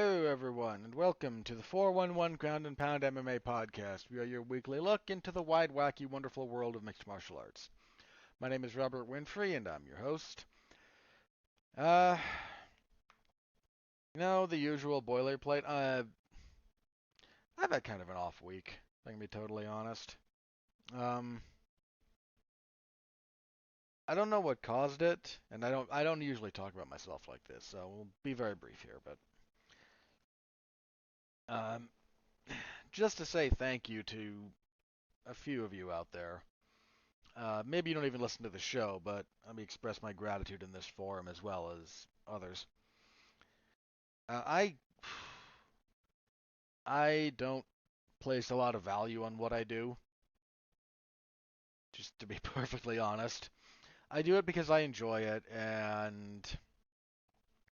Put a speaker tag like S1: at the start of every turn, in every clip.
S1: Hello, everyone, and welcome to the 411 Ground and Pound MMA podcast. We are your weekly look into the wide, wacky, wonderful world of mixed martial arts. My name is Robert Winfree, and I'm your host. Uh, the usual boilerplate. I've had kind of an off week, if I can be totally honest. Um, I don't know what caused it, and I don't usually talk about myself like this, so we'll be very brief here. But um, just to say thank you to a few of you out there. Maybe you don't even listen to the show, but let me express my gratitude in this forum as well as others. Uh, I I don't place a lot of value on what I do, just to be perfectly honest. I do it because I enjoy it, and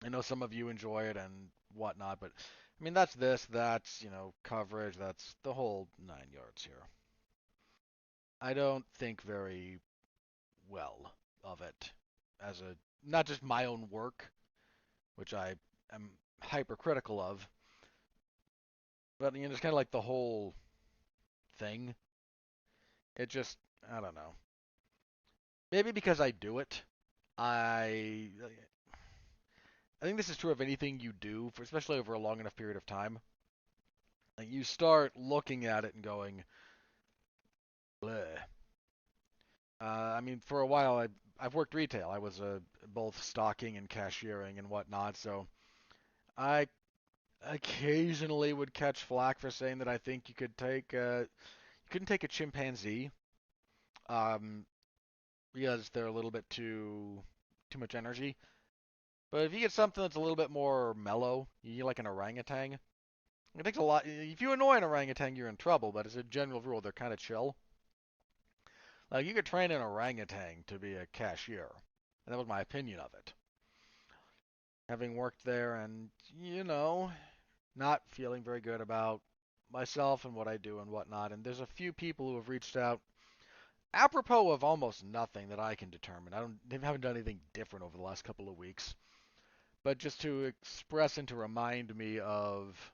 S1: I know some of you enjoy it and whatnot, but I mean that's coverage, that's the whole 9 yards here. I don't think very well of it as a not just my own work, which I am hypercritical of, but it's kind of like the whole thing. It just, I don't know. Maybe because I do it, I I think this is true of anything you do, especially over a long enough period of time. Like you start looking at it and going, bleh. I mean, for a while I've worked retail. I was both stocking and cashiering and whatnot, so I occasionally would catch flack for saying that I think you couldn't take a chimpanzee, um, because they're a little bit too much energy. But if you get something that's a little bit more mellow, you get like an orangutan. It takes a lot. If you annoy an orangutan, you're in trouble. But as a general rule, they're kind of chill. Like you could train an orangutan to be a cashier, and that was my opinion of it. Having worked there, and not feeling very good about myself and what I do and whatnot. And there's a few people who have reached out apropos of almost nothing that I can determine. They haven't done anything different over the last couple of weeks, but just to express and to remind me of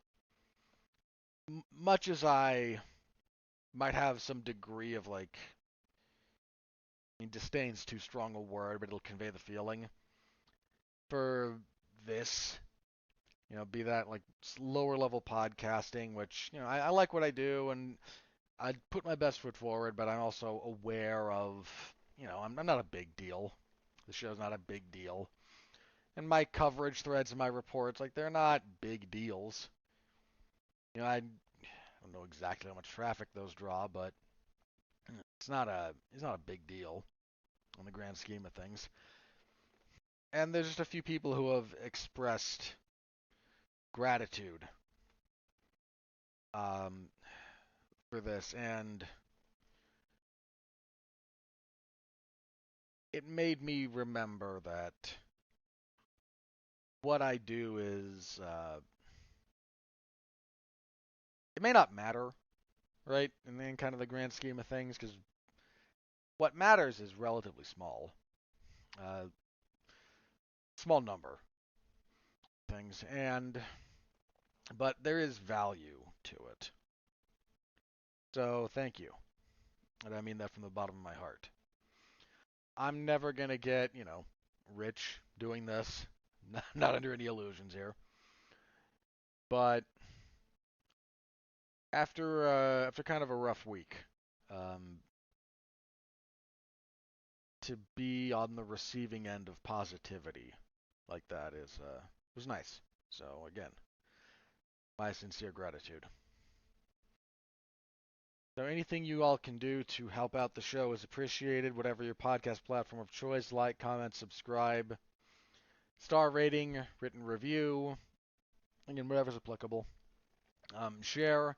S1: much as I might have some degree of like, I mean, disdain's too strong a word, but it'll convey the feeling for this. Be that like lower level podcasting, which I like what I do and I put my best foot forward, but I'm also aware of, I'm not a big deal. The show's not a big deal. And my coverage threads and my reports, like they're not big deals. I don't know exactly how much traffic those draw, but it's not a big deal on the grand scheme of things. And there's just a few people who have expressed gratitude um, for this, and it made me remember that what I do is it may not matter, right? In kind of the grand scheme of things, because what matters is relatively small, uh, small number of things, but there is value to it. So thank you, and I mean that from the bottom of my heart. I'm never gonna get rich doing this, not under any illusions here. But after kind of a rough week, um, to be on the receiving end of positivity like that is was nice. So again, my sincere gratitude. So anything you all can do to help out the show is appreciated. Whatever your podcast platform of choice, like, comment, subscribe, star rating, written review, again, whatever's applicable. Share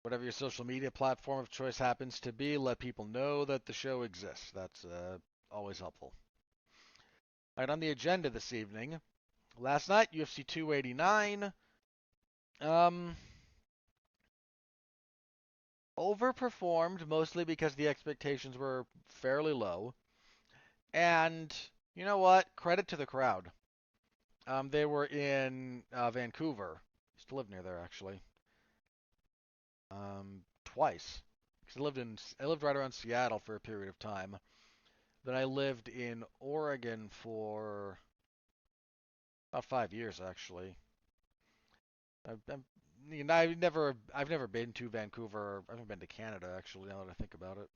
S1: whatever your social media platform of choice happens to be. Let people know that the show exists. That's always helpful. All right, on the agenda this evening, last night, UFC 289. Um, Overperformed mostly because the expectations were fairly low. And you know what? Credit to the crowd. They were in Vancouver. Used to live near there actually. Twice. Because I lived right around Seattle for a period of time. Then I lived in Oregon for about 5 years actually. I'm, you know, I've never been to Vancouver. I haven't been to Canada actually. Now that I think about it,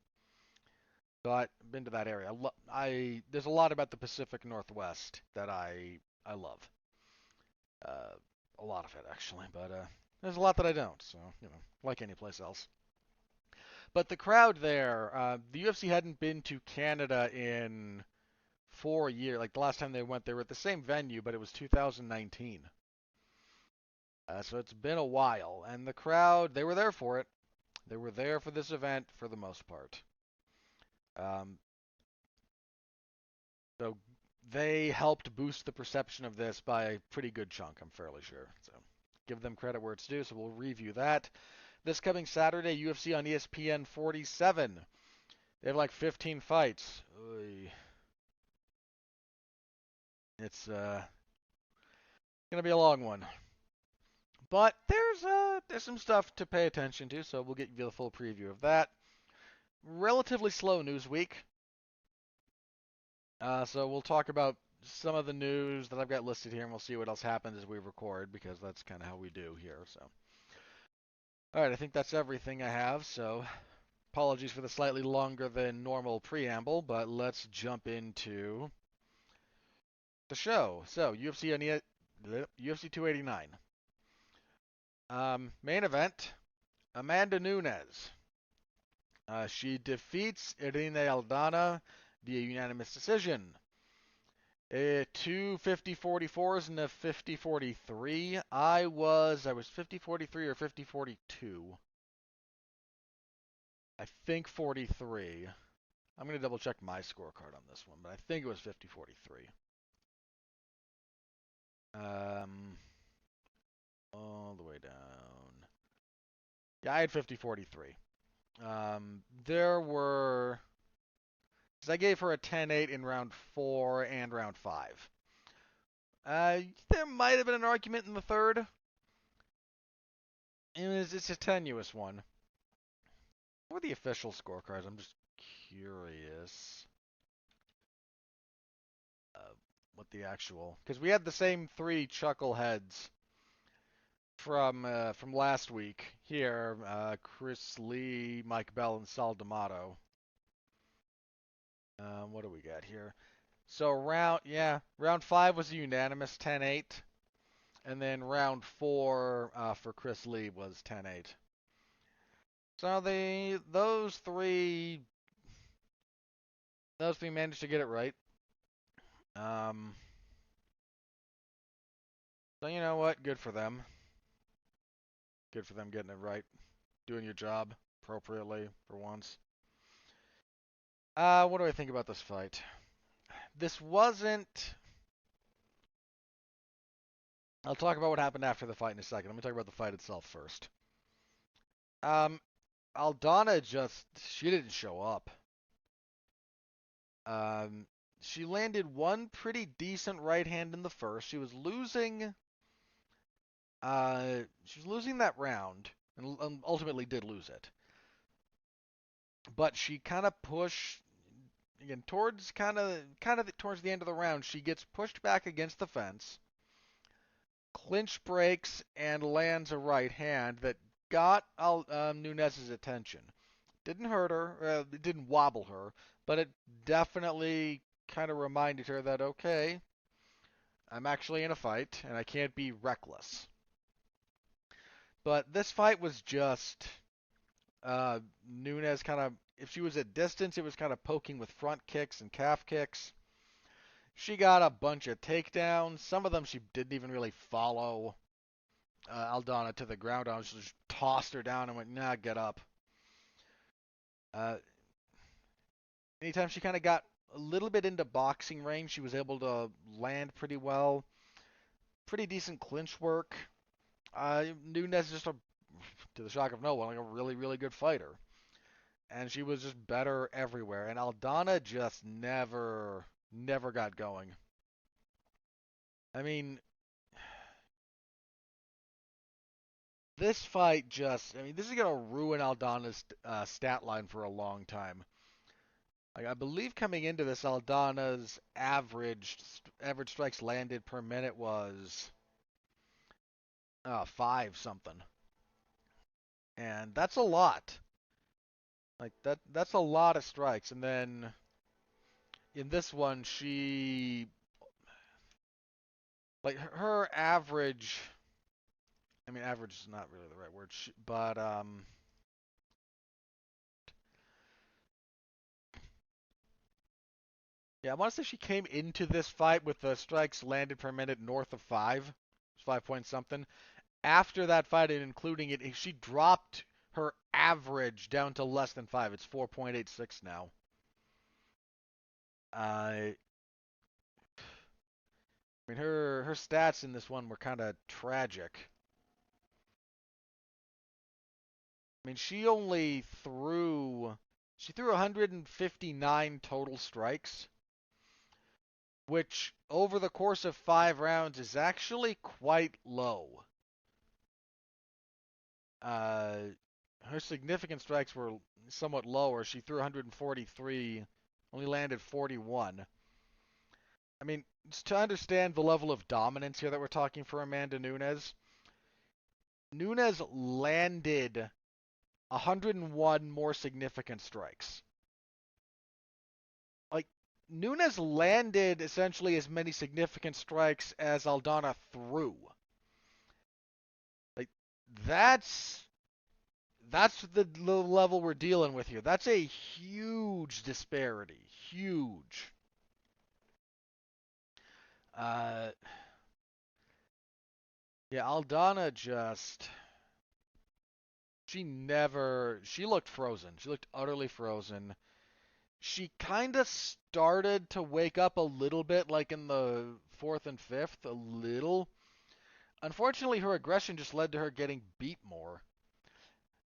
S1: but I've been to that area. There's a lot about the Pacific Northwest that I love. Uh, a lot of it actually, but there's a lot that I don't. So like any place else. But the crowd there, the UFC hadn't been to Canada in 4 years. Like the last time they were at the same venue, but it was 2019. So it's been a while, and the crowd, they were there for it. They were there for this event for the most part. Um, so they helped boost the perception of this by a pretty good chunk, I'm fairly sure. So give them credit where it's due. So we'll review that. This coming Saturday, UFC on ESPN 47. They have like 15 fights. Oy. It's gonna be a long one. But there's some stuff to pay attention to, so we'll get you the full preview of that. Relatively slow news week. So we'll talk about some of the news that I've got listed here, and we'll see what else happens as we record, because that's kind of how we do here. So, all right, I think that's everything I have. So, apologies for the slightly longer than normal preamble, but let's jump into the show. So, UFC 289. Main event: Amanda Nunes. She defeats Irene Aldana via unanimous decision. Two 50-44s and a 50-43. I was 50-43 or 50-42. I think 43. I'm going to double check my scorecard on this one, but I think it was 50-43. All the way down. Yeah, I had 50-43. There were. I gave her a 10-8 in round 4 and round 5. There might have been an argument in the third. It's a tenuous one. What are the official scorecards? I'm just curious. What the actual? Because we had the same three chuckleheads from last week here. Chris Lee, Mike Bell, and Sal D'Amato. What do we got here? So round 5 was a unanimous 10-8, and then round 4 for Chris Lee was 10-8. So those three managed to get it right. Um, so you know what? Good for them. Good for them getting it right, doing your job appropriately for once. What do I think about this fight? This wasn't. I'll talk about what happened after the fight in a second. Let me talk about the fight itself first. Um, Aldana she didn't show up. Um, she landed one pretty decent right hand in the first. She was losing. She was losing that round, and ultimately did lose it. But she kind of pushed again towards the end of the round. She gets pushed back against the fence, clinch breaks, and lands a right hand that got Nunes' attention. Didn't hurt her, it didn't wobble her, but it definitely kind of reminded her that, okay, I'm actually in a fight and I can't be reckless. But this fight was just Nunes kind of, if she was at distance, it was kind of poking with front kicks and calf kicks. She got a bunch of takedowns. Some of them she didn't even really follow Aldana to the ground on. She just tossed her down and went, nah, get up. Uh, Anytime she kind of got a little bit into boxing range, she was able to land pretty well. Pretty decent clinch work. Nunes is just to the shock of no one, like a really, really good fighter. And she was just better everywhere. And Aldana just never got going. I mean, this fight just, I mean, this is going to ruin Aldana's stat line for a long time. Like, I believe coming into this, Aldana's average strikes landed per minute was 5 something. And that's a lot. Like that's a lot of strikes. And then in this one, she like her average. I mean, average is not really the right word, but yeah, I want to say she came into this fight with the strikes landed per minute north of 5 point something. After that fight and including it, she dropped her average down to less than 5. It's 4.86 now. I mean, her stats in this one were kind of tragic. I mean, she threw 159 total strikes, which over the course of 5 rounds is actually quite low. Uh, Her significant strikes were somewhat lower. She threw 143, only landed 41. I mean, to understand the level of dominance here that we're talking for Amanda Nunes, Nunes landed 101 more significant strikes. Like, Nunes landed essentially as many significant strikes as Aldana threw. Like, that's the level we're dealing with here. That's a huge disparity. Huge. Uh, yeah, Aldana just she looked frozen. She looked utterly frozen. She kind of started to wake up a little bit, like in the fourth and fifth, a little. Unfortunately, her aggression just led to her getting beat more.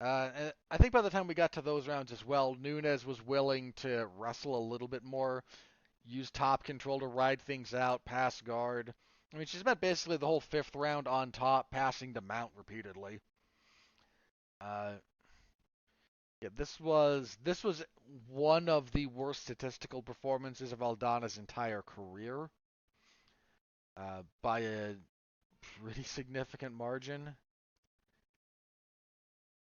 S1: And I think by the time we got to those rounds as well, Nunes was willing to wrestle a little bit more, use top control to ride things out, pass guard. I mean, she spent basically the whole fifth round on top, passing to Mount repeatedly. Uh, yeah, this was one of the worst statistical performances of Aldana's entire career, by a pretty significant margin.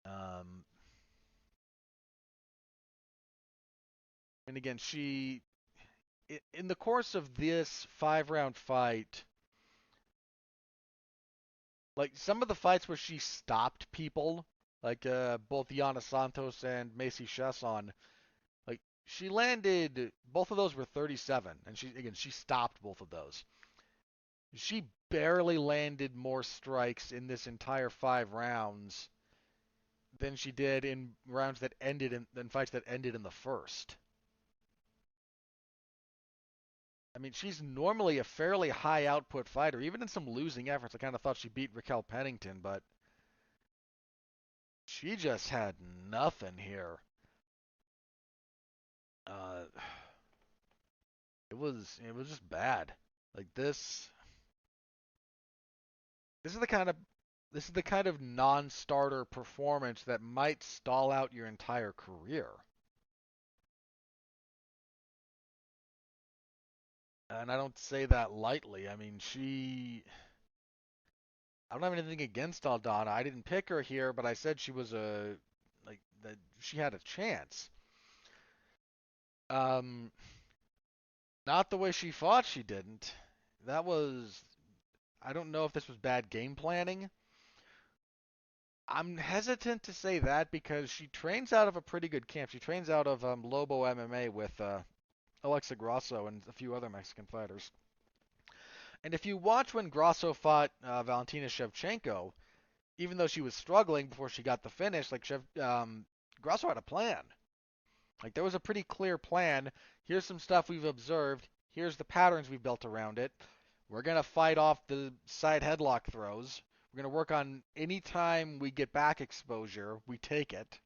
S1: Um, and again, in the course of this 5 round fight, like some of the fights where she stopped people, like both Yana Santos and Macy Chesson, like she landed both of those were 37, and she stopped both of those. She barely landed more strikes in this entire 5 rounds than she did in rounds that ended in fights that ended in the first. I mean, she's normally a fairly high output fighter. Even in some losing efforts, I kind of thought she beat Raquel Pennington, but she just had nothing here. Uh, it was just bad. Like this is the kind of this is the kind of non-starter performance that might stall out your entire career. And I don't say that lightly. I mean, I don't have anything against Aldana. I didn't pick her here, but I said she was that she had a chance. Um, Not the way she fought. She didn't. That was I don't know if this was bad game planning. I'm hesitant to say that because she trains out of a pretty good camp. She trains out of Lobo MMA with Alexa Grasso and a few other Mexican fighters. And if you watch when Grasso fought Valentina Shevchenko, even though she was struggling before she got the finish, like Grasso had a plan. Like there was a pretty clear plan. Here's some stuff we've observed. Here's the patterns we've built around it. We're gonna fight off the side headlock throws. We're gonna work on any time we get back exposure, we take it.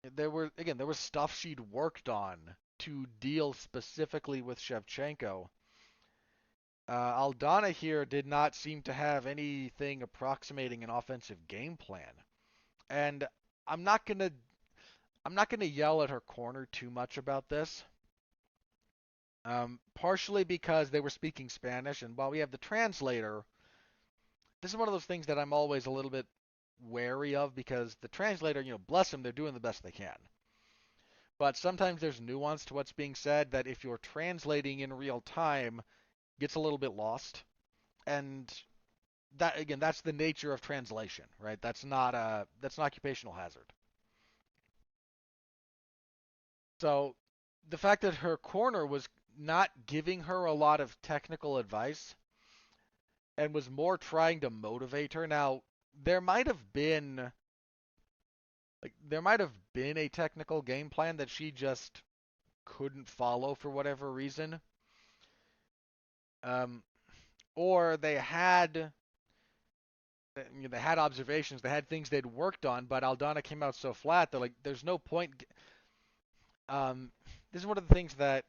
S1: There was stuff she'd worked on to deal specifically with Shevchenko. Aldana here did not seem to have anything approximating an offensive game plan. And I'm not gonna I'm not gonna yell at her corner too much about this. Partially because they were speaking Spanish, and while we have the translator, this is one of those things that I'm always a little bit wary of because the translator, bless them, they're doing the best they can. But sometimes there's nuance to what's being said that if you're translating in real time gets a little bit lost. And that again, that's the nature of translation, right? That's an occupational hazard. So the fact that her corner was not giving her a lot of technical advice and was more trying to motivate her. Now, there might have been there might have been a technical game plan that she just couldn't follow for whatever reason. Um, or they had observations, they had things they'd worked on, but Aldana came out so flat that like there's no point. Um, this is one of the things that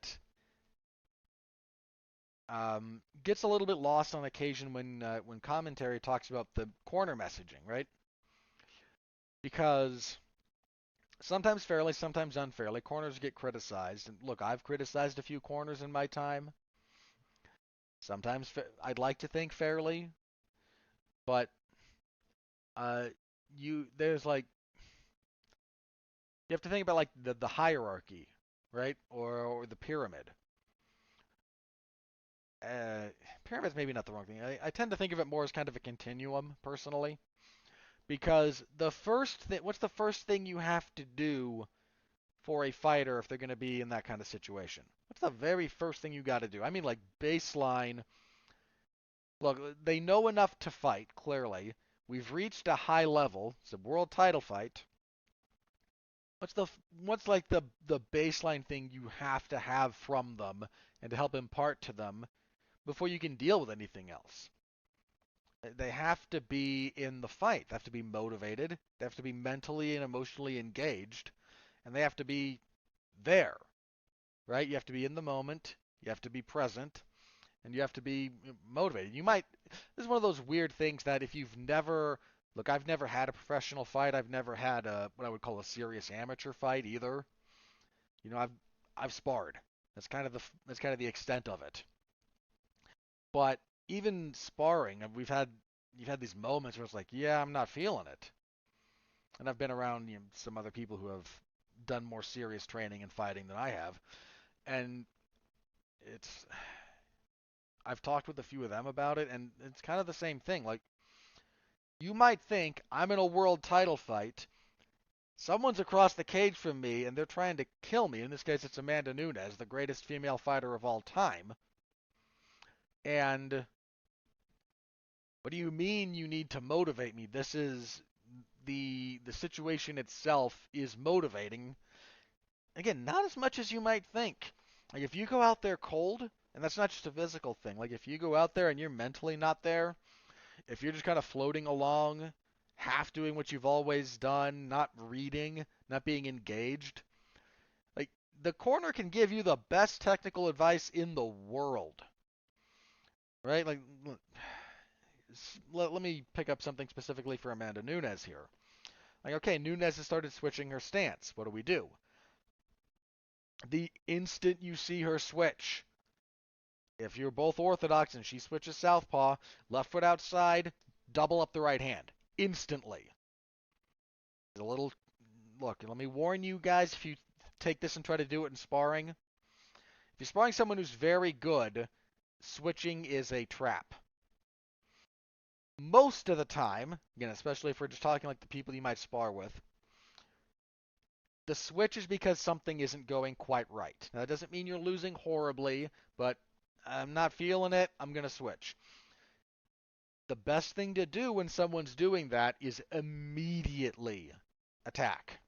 S1: gets a little bit lost on occasion when commentary talks about the corner messaging, right? Because sometimes fairly, sometimes unfairly, corners get criticized. And look, I've criticized a few corners in my time. Sometimes I'd like to think fairly, but uh, there's like you have to think about like the hierarchy, right? Or the pyramid. Uh, Pyramid's maybe not the wrong thing. I tend to think of it more as kind of a continuum, personally, because what's the first thing you have to do for a fighter if they're going to be in that kind of situation? What's the very first thing you got to do? I mean, like baseline. Look, they know enough to fight. Clearly, we've reached a high level. It's a world title fight. What's like the baseline thing you have to have from them and to help impart to them before you can deal with anything else? They have to be in the fight. They have to be motivated. They have to be mentally and emotionally engaged, and they have to be there, right? You have to be in the moment. You have to be present, and you have to be motivated. This is one of those weird things that if you've never, look, I've never had a professional fight. I've never had what I would call a serious amateur fight either. I've sparred. That's kind of the extent of it. But even sparring, you've had these moments where it's like, yeah, I'm not feeling it. And I've been around some other people who have done more serious training and fighting than I have, and it's I've talked with a few of them about it, and it's kind of the same thing. Like, you might think I'm in a world title fight, someone's across the cage from me, and they're trying to kill me. In this case, it's Amanda Nunes, the greatest female fighter of all time. And what do you mean you need to motivate me? This is the situation itself is motivating. Again, not as much as you might think. Like if you go out there cold, and that's not just a physical thing. Like if you go out there and you're mentally not there, if you're just kind of floating along, half doing what you've always done, not reading, not being engaged, like the corner can give you the best technical advice in the world, right? Like let me pick up something specifically for Amanda Nunes here. Like, okay, Nunes has started switching her stance. What do? The instant you see her switch, if you're both orthodox and she switches southpaw, left foot outside, double up the right hand instantly. A little look, let me warn you guys if you take this and try to do it in sparring. If you're sparring someone who's very good, switching is a trap. Most of the time, again, especially if we're just talking like the people you might spar with, the switch is because something isn't going quite right. Now, that doesn't mean you're losing horribly, but I'm not feeling it, I'm going to switch. The best thing to do when someone's doing that is immediately attack.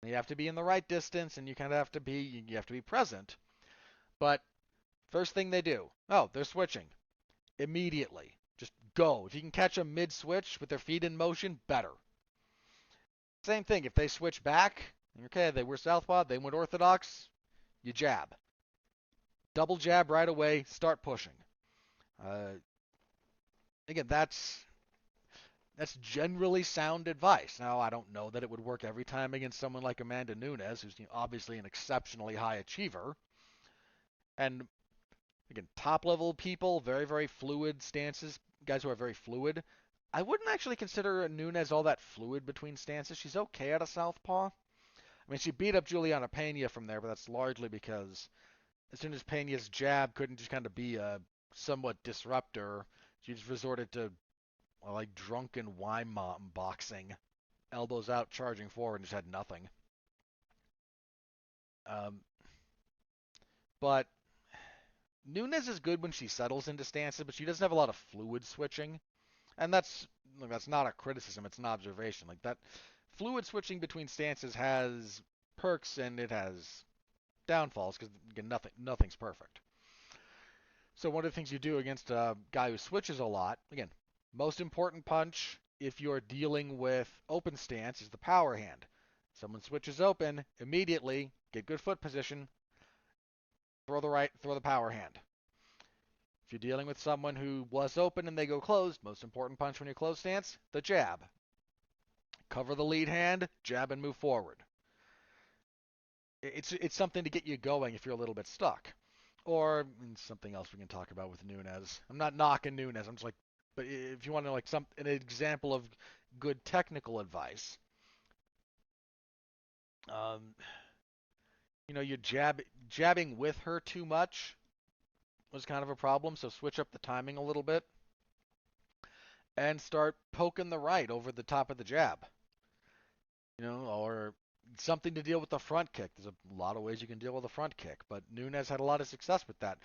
S1: You have to be in the right distance and you kind of have to be present. But first thing they do, oh, they're switching. Immediately. Just go. If you can catch them mid-switch with their feet in motion, better. Same thing. If they switch back, okay, they were southpaw, they went orthodox, you jab. Double jab right away, start pushing. Uh, Again, that's generally sound advice. Now, I don't know that it would work every time against someone like Amanda Nunes, who's obviously an exceptionally high achiever. And again, top level people, very, very fluid stances, guys who are very fluid. I wouldn't actually consider Nunes all that fluid between stances. She's okay at a southpaw. I mean, she beat up Juliana Pena from there, but that's largely because as soon as Pena's jab couldn't just kind of be a somewhat disruptor, she just resorted to like drunken Weidman boxing, elbows out, charging forward, and just had nothing. Um, but Nunes is good when she settles into stances, but she doesn't have a lot of fluid switching, and that's not a criticism; it's an observation. Like that, fluid switching between stances has perks and it has downfalls because again, nothing's perfect. So one of the things you do against a guy who switches a lot, again, most important punch if you're dealing with open stance is the power hand. Someone switches open, immediately get good foot position, throw the power hand. If you're dealing with someone who was open and they go closed, most important punch when you're closed stance, the jab. Cover the lead hand, jab and move forward. It's something to get you going if you're a little bit stuck. Or something else we can talk about with Nunes. I'm not knocking Nunes. I'm just like, but if you want to like an example of good technical advice, um, you jabbing with her too much was kind of a problem. So switch up the timing a little bit and start poking the right over the top of the jab. Or something to deal with the front kick. There's a lot of ways you can deal with a front kick, but Nunes had a lot of success with that.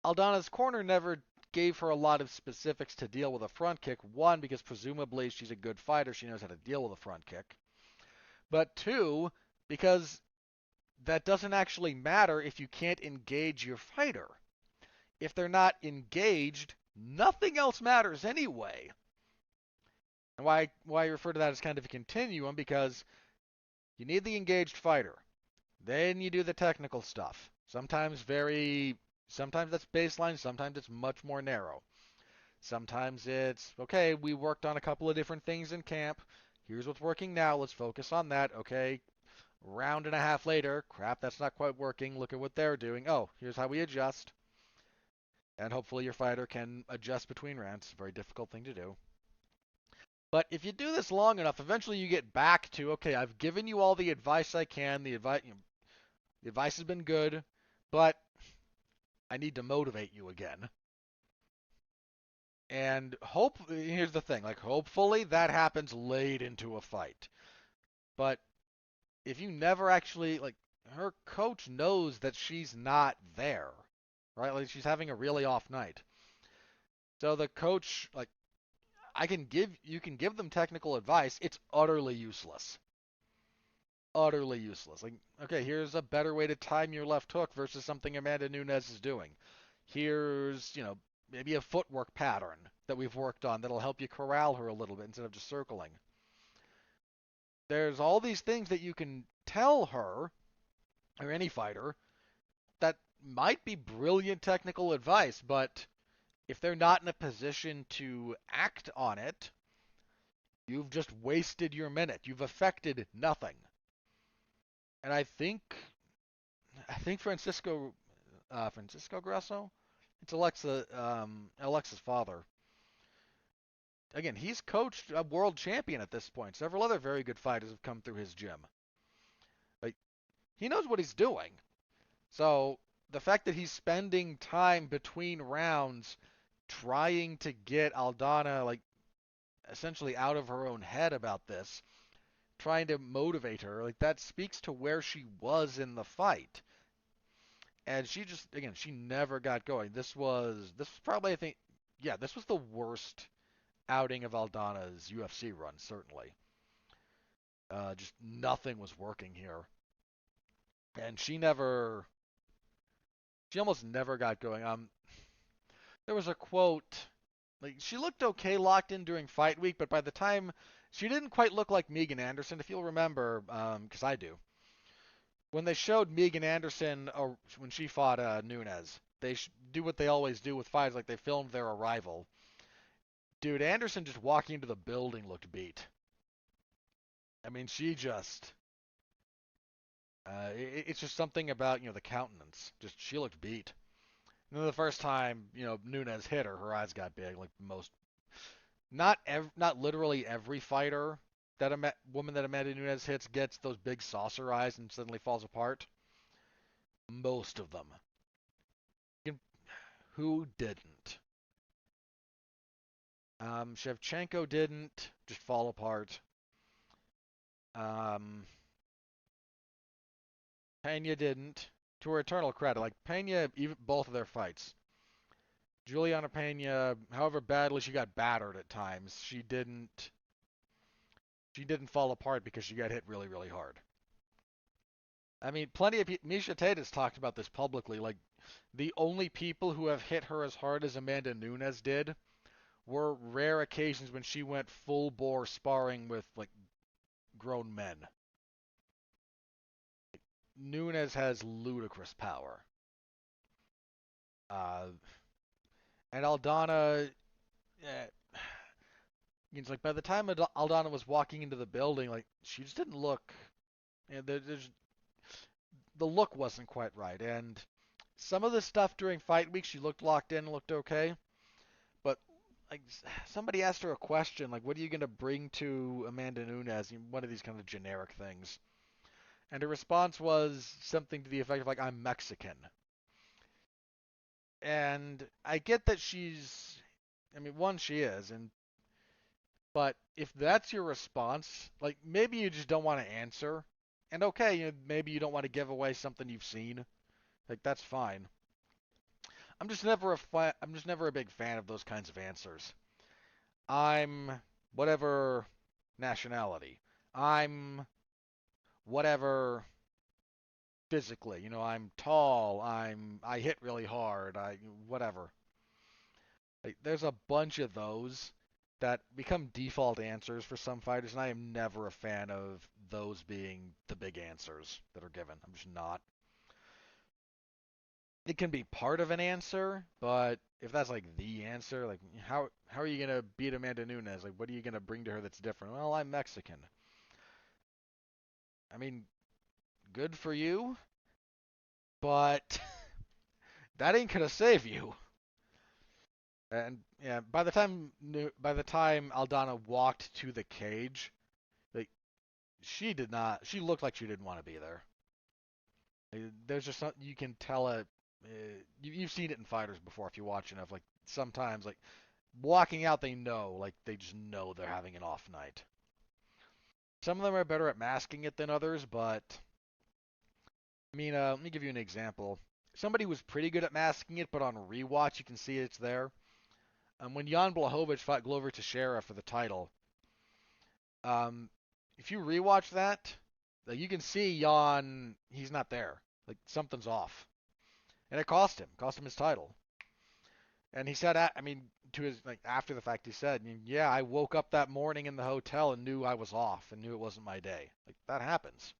S1: Aldana's corner never gave her a lot of specifics to deal with a front kick. One, because presumably she's a good fighter, she knows how to deal with a front kick. But two, because that doesn't actually matter if you can't engage your fighter. If they're not engaged, nothing else matters anyway. And why I refer to that as kind of a continuum, because you need the engaged fighter. Then you do the technical stuff. Sometimes that's baseline, sometimes it's much more narrow. Sometimes it's, okay, we worked on a couple of different things in camp. Here's what's working now. Let's focus on that. Okay, round and a half later, crap, that's not quite working. Look at what they're doing. Oh, here's how we adjust. And hopefully your fighter can adjust between rounds. It's a very difficult thing to do. But if you do this long enough, eventually you get back to, okay, I've given you all the advice I can. The advice has been good, but I need to motivate you again. And here's the thing, like hopefully that happens late into a fight. But if you never actually like her coach knows that she's not there, right? Like she's having a really off night. So the coach like you can give them technical advice, it's utterly useless. Utterly useless. Like okay, here's a better way to time your left hook versus something Amanda Nunes is doing. Here's, maybe a footwork pattern that we've worked on that'll help you corral her a little bit instead of just circling. There's all these things that you can tell her, or any fighter, that might be brilliant technical advice, but if they're not in a position to act on it, you've just wasted your minute. You've affected nothing. And I think Francisco Grasso, it's Alexa's father. Again, he's coached a world champion at this point. Several other very good fighters have come through his gym. Like, he knows what he's doing. So the fact that he's spending time between rounds trying to get Aldana like essentially out of her own head about this, trying to motivate her, like that speaks to where she was in the fight. And she never got going. This was probably, I think, yeah, this was the worst outing of Aldana's UFC run, certainly. Just nothing was working here. And she almost never got going. There was a quote, like, she looked okay locked in during fight week, but by the time, she didn't quite look like Megan Anderson, if you'll remember, because I do. when they showed Megan Anderson when she fought Nunes, they do what they always do with fights, like they filmed their arrival. Dude, Anderson just walking into the building looked beat. I mean, she just. It's just something about the countenance. Just she looked beat. And then the first time Nunes hit her, her eyes got big. Like most, not literally every fighter that woman that Amanda Nunes hits gets those big saucer eyes and suddenly falls apart. Most of them. Who didn't? Shevchenko didn't just fall apart. Um, Pena didn't. To her eternal credit, like Pena, even both of their fights. Juliana Pena, however badly she got battered at times, she didn't. She didn't fall apart because she got hit really, really hard. I mean, plenty of people. Misha Tate has talked about this publicly. Like, the only people who have hit her as hard as Amanda Nunes did were rare occasions when she went full bore sparring with like grown men. Nunes has ludicrous power. Uh, and Aldana, eh, it's like by the time Aldana was walking into the building, like she just didn't look. The look wasn't quite right, and some of the stuff during fight week, she looked locked in, looked okay. But like somebody asked her a question, like, "What are you gonna bring to Amanda Nunes?" One of these kind of generic things, and her response was something to the effect of like, "I'm Mexican." And I get that she's, I mean, one, she is, but if that's your response, like maybe you just don't want to answer, and okay, maybe you don't want to give away something you've seen, like that's fine. I'm just never a big fan of those kinds of answers. I'm whatever nationality. I'm whatever physically. I'm tall. I hit really hard. I whatever. Like, there's a bunch of those that become default answers for some fighters, and I am never a fan of those being the big answers that are given. I'm just not. It can be part of an answer, but if that's like the answer, like how are you gonna beat Amanda Nunes? Like, what are you gonna bring to her that's different? Well, I'm Mexican. I mean, good for you, but that ain't gonna save you. And yeah, by the time Aldana walked to the cage, like she did not. She looked like she didn't want to be there. There's just something you can tell it. You've seen it in fighters before if you watch enough. Like sometimes, like walking out, they know, like they just know they're having an off night. Some of them are better at masking it than others, but I mean, let me give you an example. Somebody was pretty good at masking it, but on rewatch you can see it's there. When Jan Blachowicz fought Glover Teixeira for the title, um, if you rewatch that, like, you can see Jan, he's not there. Like something's off, and it cost him his title. And he said, I mean, to his like after the fact, he said, "Yeah, I woke up that morning in the hotel and knew I was off and knew it wasn't my day. Like that happens."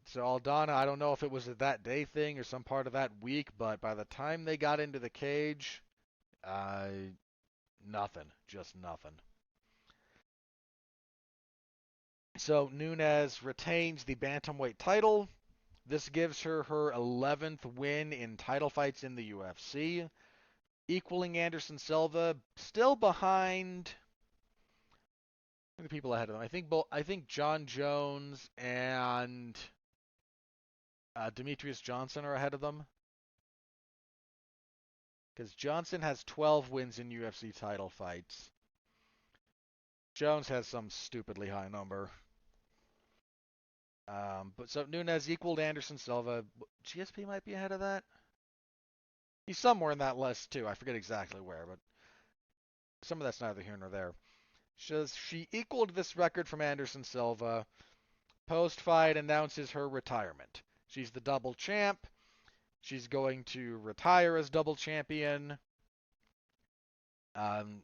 S1: So Aldana, I don't know if it was a that day thing or some part of that week, but by the time they got into the cage, uh, nothing, just nothing. So Nunes retains the bantamweight title. This gives her her 11th win in title fights in the UFC, equaling Anderson Silva, still behind the people ahead of them. I think John Jones and Demetrius Johnson are ahead of them because Johnson has 12 wins in UFC title fights. Jones has some stupidly high number. But so Nunes equaled Anderson Silva. GSP might be ahead of that. He's somewhere in that list too. I forget exactly where, but some of that's neither here nor there. She equaled this record from Anderson Silva. Post-fight announces her retirement. She's the double champ. She's going to retire as double champion. Um,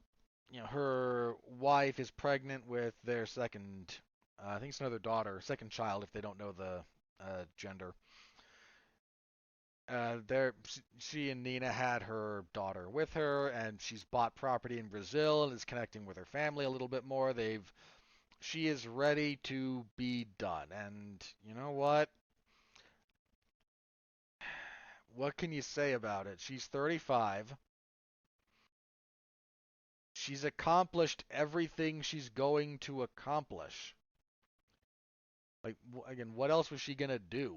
S1: her wife is pregnant with their second I think it's another daughter, second child if they don't know the gender. She and Nina had her daughter with her, and she's bought property in Brazil and is connecting with her family a little bit more. She is ready to be done, and you know what? What can you say about it? She's 35. She's accomplished everything she's going to accomplish. Like, again, what else was she gonna do?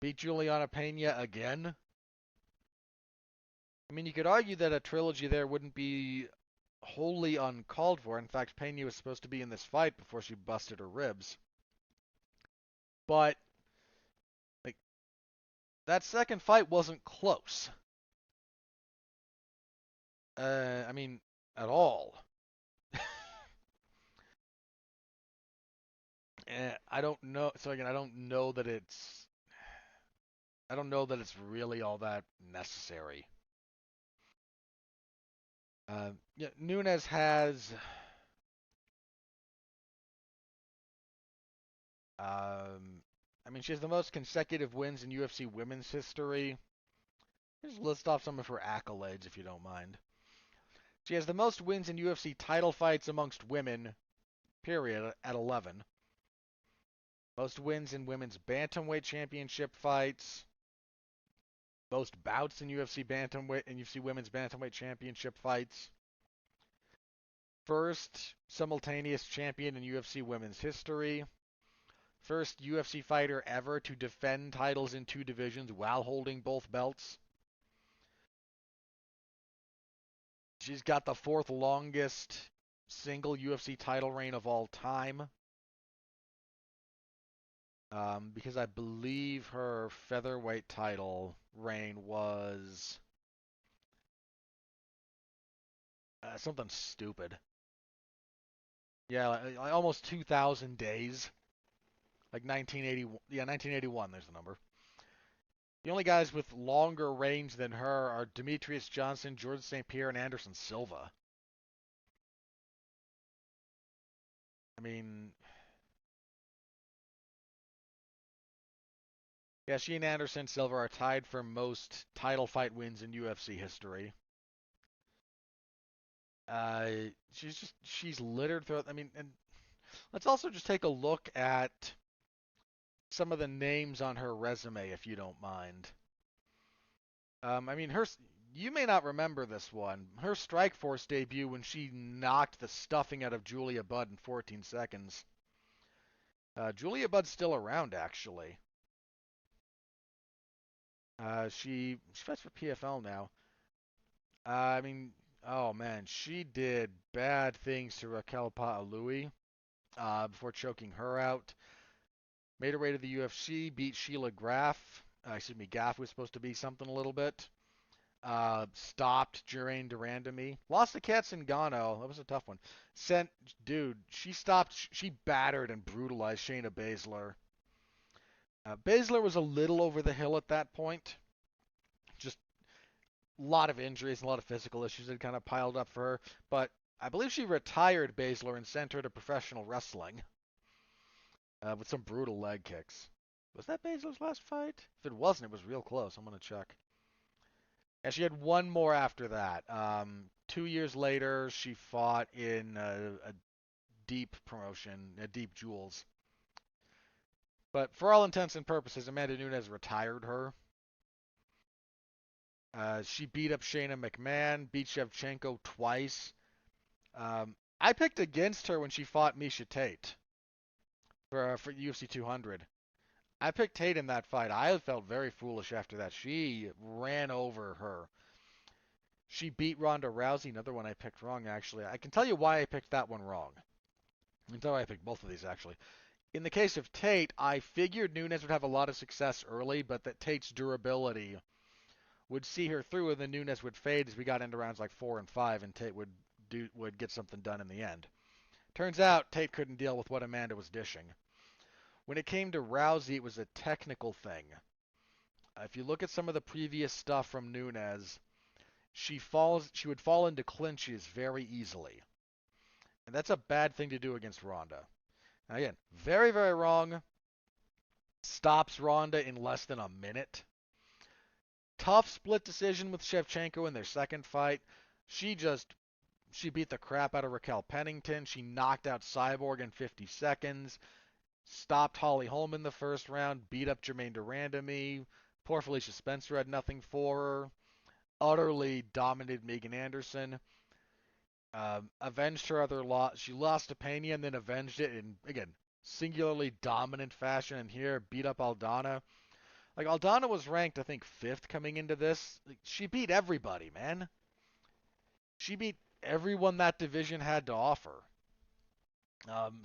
S1: Beat Juliana Pena again? I mean, you could argue that a trilogy there wouldn't be wholly uncalled for. In fact, Pena was supposed to be in this fight before she busted her ribs. But, like, that second fight wasn't close. I mean, at all. I don't know. So again, I don't know that it's really all that necessary. Yeah, Nunes has, I mean, she has the most consecutive wins in UFC women's history. Just list off some of her accolades if you don't mind. She has the most wins in UFC title fights amongst women, period, at 11. Most wins in women's bantamweight championship fights. Most bouts in UFC bantamweight and UFC women's bantamweight championship fights. First simultaneous champion in UFC women's history. First UFC fighter ever to defend titles in two divisions while holding both belts. She's got the fourth longest single UFC title reign of all time. Because I believe her featherweight title reign was something stupid. Yeah, like almost 2,000 days. Like 1980, yeah, 1981, there's the number. The only guys with longer reigns than her are Demetrius Johnson, George St. Pierre, and Anderson Silva. I mean, yeah, she and Anderson Silva are tied for most title fight wins in UFC history. She's littered throughout. I mean, and let's also just take a look at some of the names on her resume, if you don't mind. I mean, you may not remember this one. Her Strikeforce debut when she knocked the stuffing out of Julia Budd in 14 seconds. Julia Budd's still around, actually. She fights for PFL now. I mean, oh man, she did bad things to Raquel Pa'alui before choking her out. Made her way to the UFC, beat Sheila Graf. Gaff was supposed to be something a little bit. Stopped Juraine Durandamy. Lost to Kat Ngannou. That was a tough one. She battered and brutalized Shayna Baszler. Baszler was a little over the hill at that point. Just a lot of injuries and a lot of physical issues had kind of piled up for her. But I believe she retired Baszler and sent her to professional wrestling with some brutal leg kicks. Was that Baszler's last fight? If it wasn't, it was real close. I'm going to check. And she had one more after that. 2 years later, she fought in a deep promotion, Deep Jewels. But for all intents and purposes, Amanda Nunes retired her. She beat up Shayna McMahon, beat Shevchenko twice. I picked against her when she fought Miesha Tate for UFC 200. I picked Tate in that fight. I felt very foolish after that. She ran over her. She beat Ronda Rousey, another one I picked wrong, actually. I can tell you why I picked that one wrong. I can tell you why I picked both of these, actually. In the case of Tate, I figured Nunes would have a lot of success early, but that Tate's durability would see her through, and then Nunes would fade as we got into rounds like 4 and 5, and Tate would get something done in the end. Turns out Tate couldn't deal with what Amanda was dishing. When it came to Rousey, it was a technical thing. If you look at some of the previous stuff from Nunes, she would fall into clinches very easily. And that's a bad thing to do against Ronda. Now, again, very, very wrong. Stops Ronda in less than a minute. Tough split decision with Shevchenko in their second fight. She just she beat the crap out of Raquel Pennington. She knocked out Cyborg in 50 seconds. Stopped Holly Holm in the first round. Beat up Jermaine Durandamy. Poor Felicia Spencer had nothing for her. Utterly dominated Megan Anderson. Avenged her other loss. She lost to Pena and then avenged it in, again, singularly dominant fashion. And here, beat up Aldana. Like, Aldana was ranked, I think, 5th coming into this. Like, she beat everybody, man. She beat everyone that division had to offer. Um,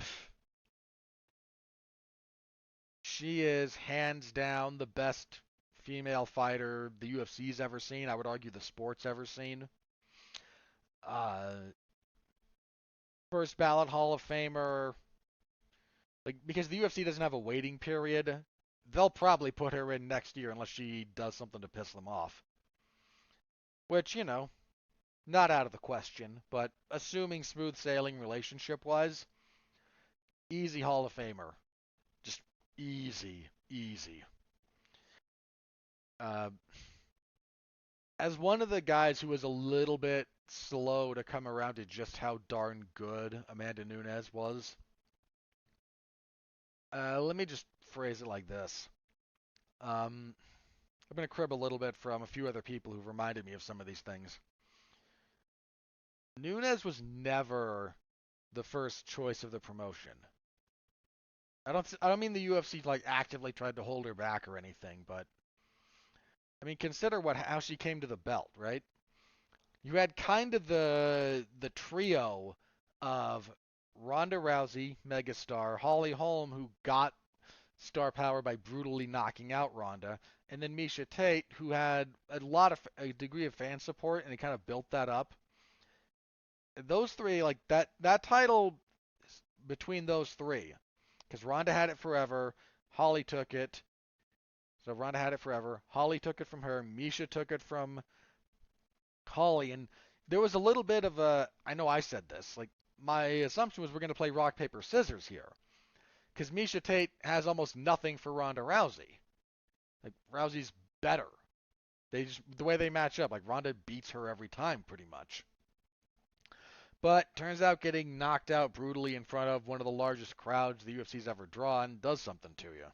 S1: she is hands down the best female fighter the UFC's ever seen. I would argue the sport's ever seen. Uh, First ballot Hall of Famer. Like, because the UFC doesn't have a waiting period, they'll probably put her in next year unless she does something to piss them off. Which, not out of the question, but assuming smooth sailing relationship wise, easy Hall of Famer. Just easy, easy. Uh, as one of the guys who was a little bit slow to come around to just how darn good Amanda Nunes was, let me just phrase it like this. I'm going to crib a little bit from a few other people who've reminded me of some of these things. Nunes was never the first choice of the promotion. I don't mean the UFC like actively tried to hold her back or anything, but I mean consider how she came to the belt, right? You had kind of the trio of Ronda Rousey, megastar, Holly Holm, who got star power by brutally knocking out Ronda, and then Miesha Tate, who had a degree of fan support, and he kind of built that up. Those three, like that title between those three, because Ronda had it forever, Holly took it. So Ronda had it forever. Holly took it from her. Miesha took it from Holly, and there was a little bit of a. I know I said this. Like my assumption was we're going to play rock paper scissors here, because Miesha Tate has almost nothing for Ronda Rousey. Like Rousey's better. The way they match up, like Ronda beats her every time pretty much. But turns out getting knocked out brutally in front of one of the largest crowds the UFC's ever drawn does something to you.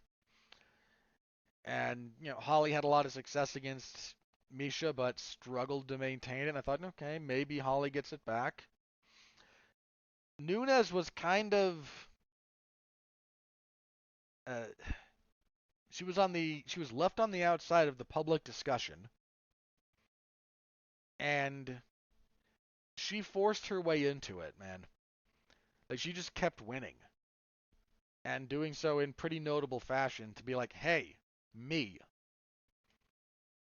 S1: And, Holly had a lot of success against Miesha, but struggled to maintain it. And I thought, okay, maybe Holly gets it back. Nunes was kind of, uh, she was left on the outside of the public discussion, and she forced her way into it, man. Like she just kept winning, and doing so in pretty notable fashion to be like, hey, me.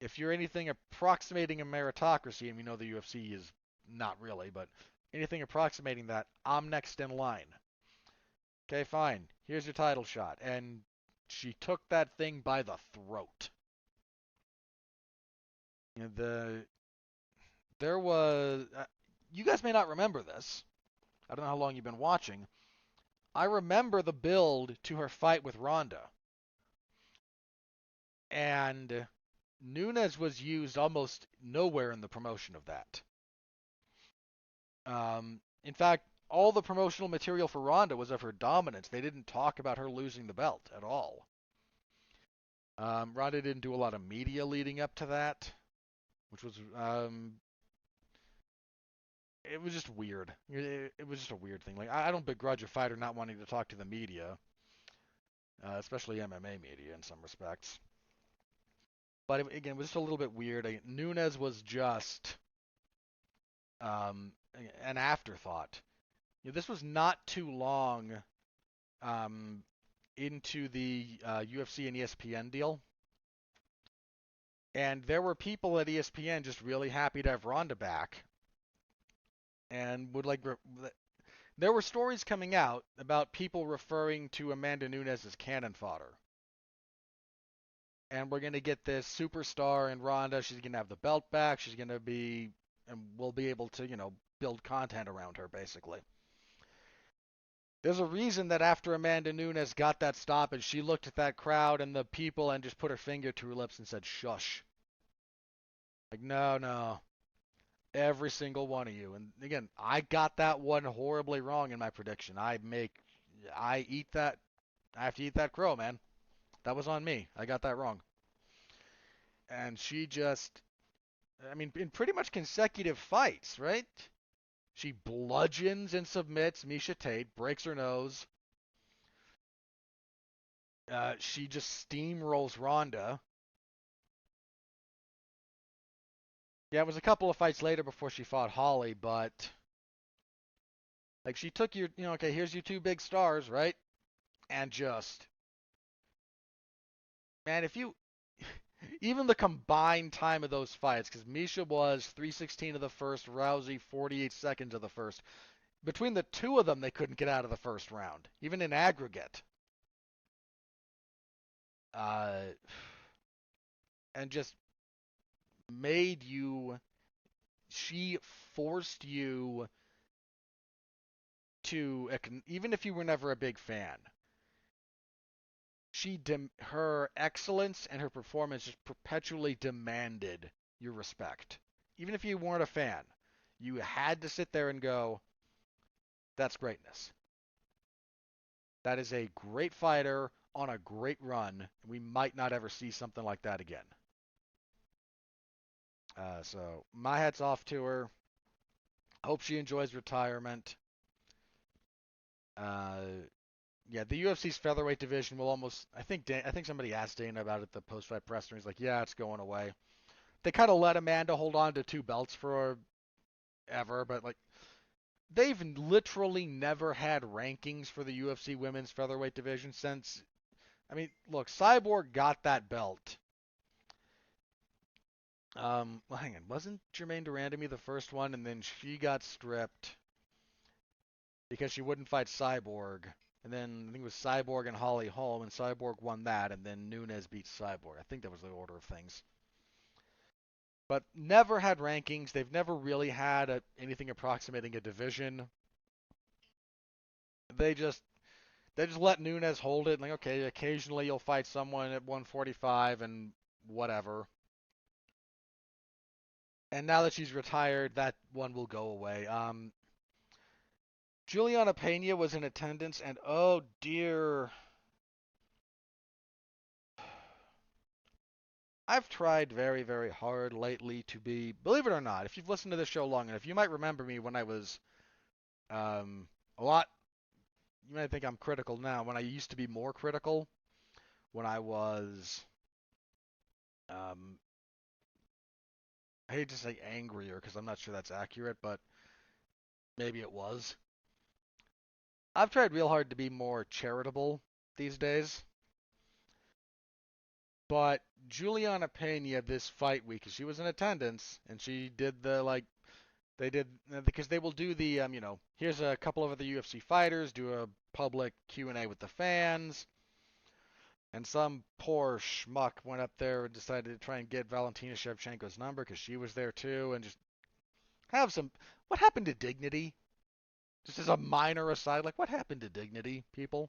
S1: If you're anything approximating a meritocracy, and we know the UFC is not really, but anything approximating that, I'm next in line. Okay, fine. Here's your title shot. And she took that thing by the throat. There was you guys may not remember this. I don't know how long you've been watching. I remember the build to her fight with Ronda. And Nunes was used almost nowhere in the promotion of that. In fact, all the promotional material for Ronda was of her dominance. They didn't talk about her losing the belt at all. Ronda didn't do a lot of media leading up to that, which was it was just weird. It was just a weird thing. Like I don't begrudge a fighter not wanting to talk to the media, especially MMA media in some respects. But again, it was just a little bit weird. Nunes was just um, an afterthought. This was not too long into the UFC and ESPN deal. And there were people at ESPN just really happy to have Ronda back. And would like. There were stories coming out about people referring to Amanda Nunes as cannon fodder. And we're going to get this superstar in Ronda. She's going to have the belt back. She's going to be. And we'll be able to, build content around her, basically. There's a reason that after Amanda Nunes got that stop and she looked at that crowd and the people and just put her finger to her lips and said, shush. Like, no, no. Every single one of you. And again, I got that one horribly wrong in my prediction. I eat that, I have to eat that crow, man. That was on me. I got that wrong. And she just, I mean, in pretty much consecutive fights, right? She bludgeons and submits Miesha Tate, breaks her nose. She just steamrolls Ronda. Yeah, it was a couple of fights later before she fought Holly, but like she took your, okay, here's your two big stars, right? And just, man, if you, even the combined time of those fights, because Miesha was 3:16 of the first, Rousey 48 seconds of the first. Between the two of them, they couldn't get out of the first round, even in aggregate. Uh, and just made you, she forced you to, even if you were never a big fan, her excellence and her performance just perpetually demanded your respect. Even if you weren't a fan, you had to sit there and go, that's greatness. That is a great fighter on a great run. We might not ever see something like that again. So my hat's off to her. Hope she enjoys retirement. Yeah, the UFC's featherweight division will almost. I think somebody asked Dana about it at the post-fight press, and he's like, "Yeah, it's going away." They kind of let Amanda hold on to two belts forever, but like they've literally never had rankings for the UFC women's featherweight division since. I mean, look, Cyborg got that belt. Well, hang on, wasn't Jermaine Durandamy the first one, and then she got stripped because she wouldn't fight Cyborg. And then I think it was Cyborg and Holly Holm, and Cyborg won that, and then Nunes beat Cyborg. I think that was the order of things. But never had rankings. They've never really had anything approximating a division. They just let Nunes hold it. Like, okay, occasionally you'll fight someone at 145 and whatever. And now that she's retired, that one will go away. Juliana Pena was in attendance, and oh dear. I've tried very, very hard lately to be, believe it or not, if you've listened to this show long enough, you might remember me when I was a lot. You might think I'm critical now. When I used to be more critical, when I was, um, I hate to say angrier because I'm not sure that's accurate, but maybe it was. I've tried real hard to be more charitable these days. But Juliana Pena this fight week, 'cause she was in attendance and she did the like they did because they will do the here's a couple of other UFC fighters, do a public Q&A with the fans, and some poor schmuck went up there and decided to try and get Valentina Shevchenko's number because she was there too, and just have some. What happened to dignity? Just as a minor aside, like what happened to dignity, people?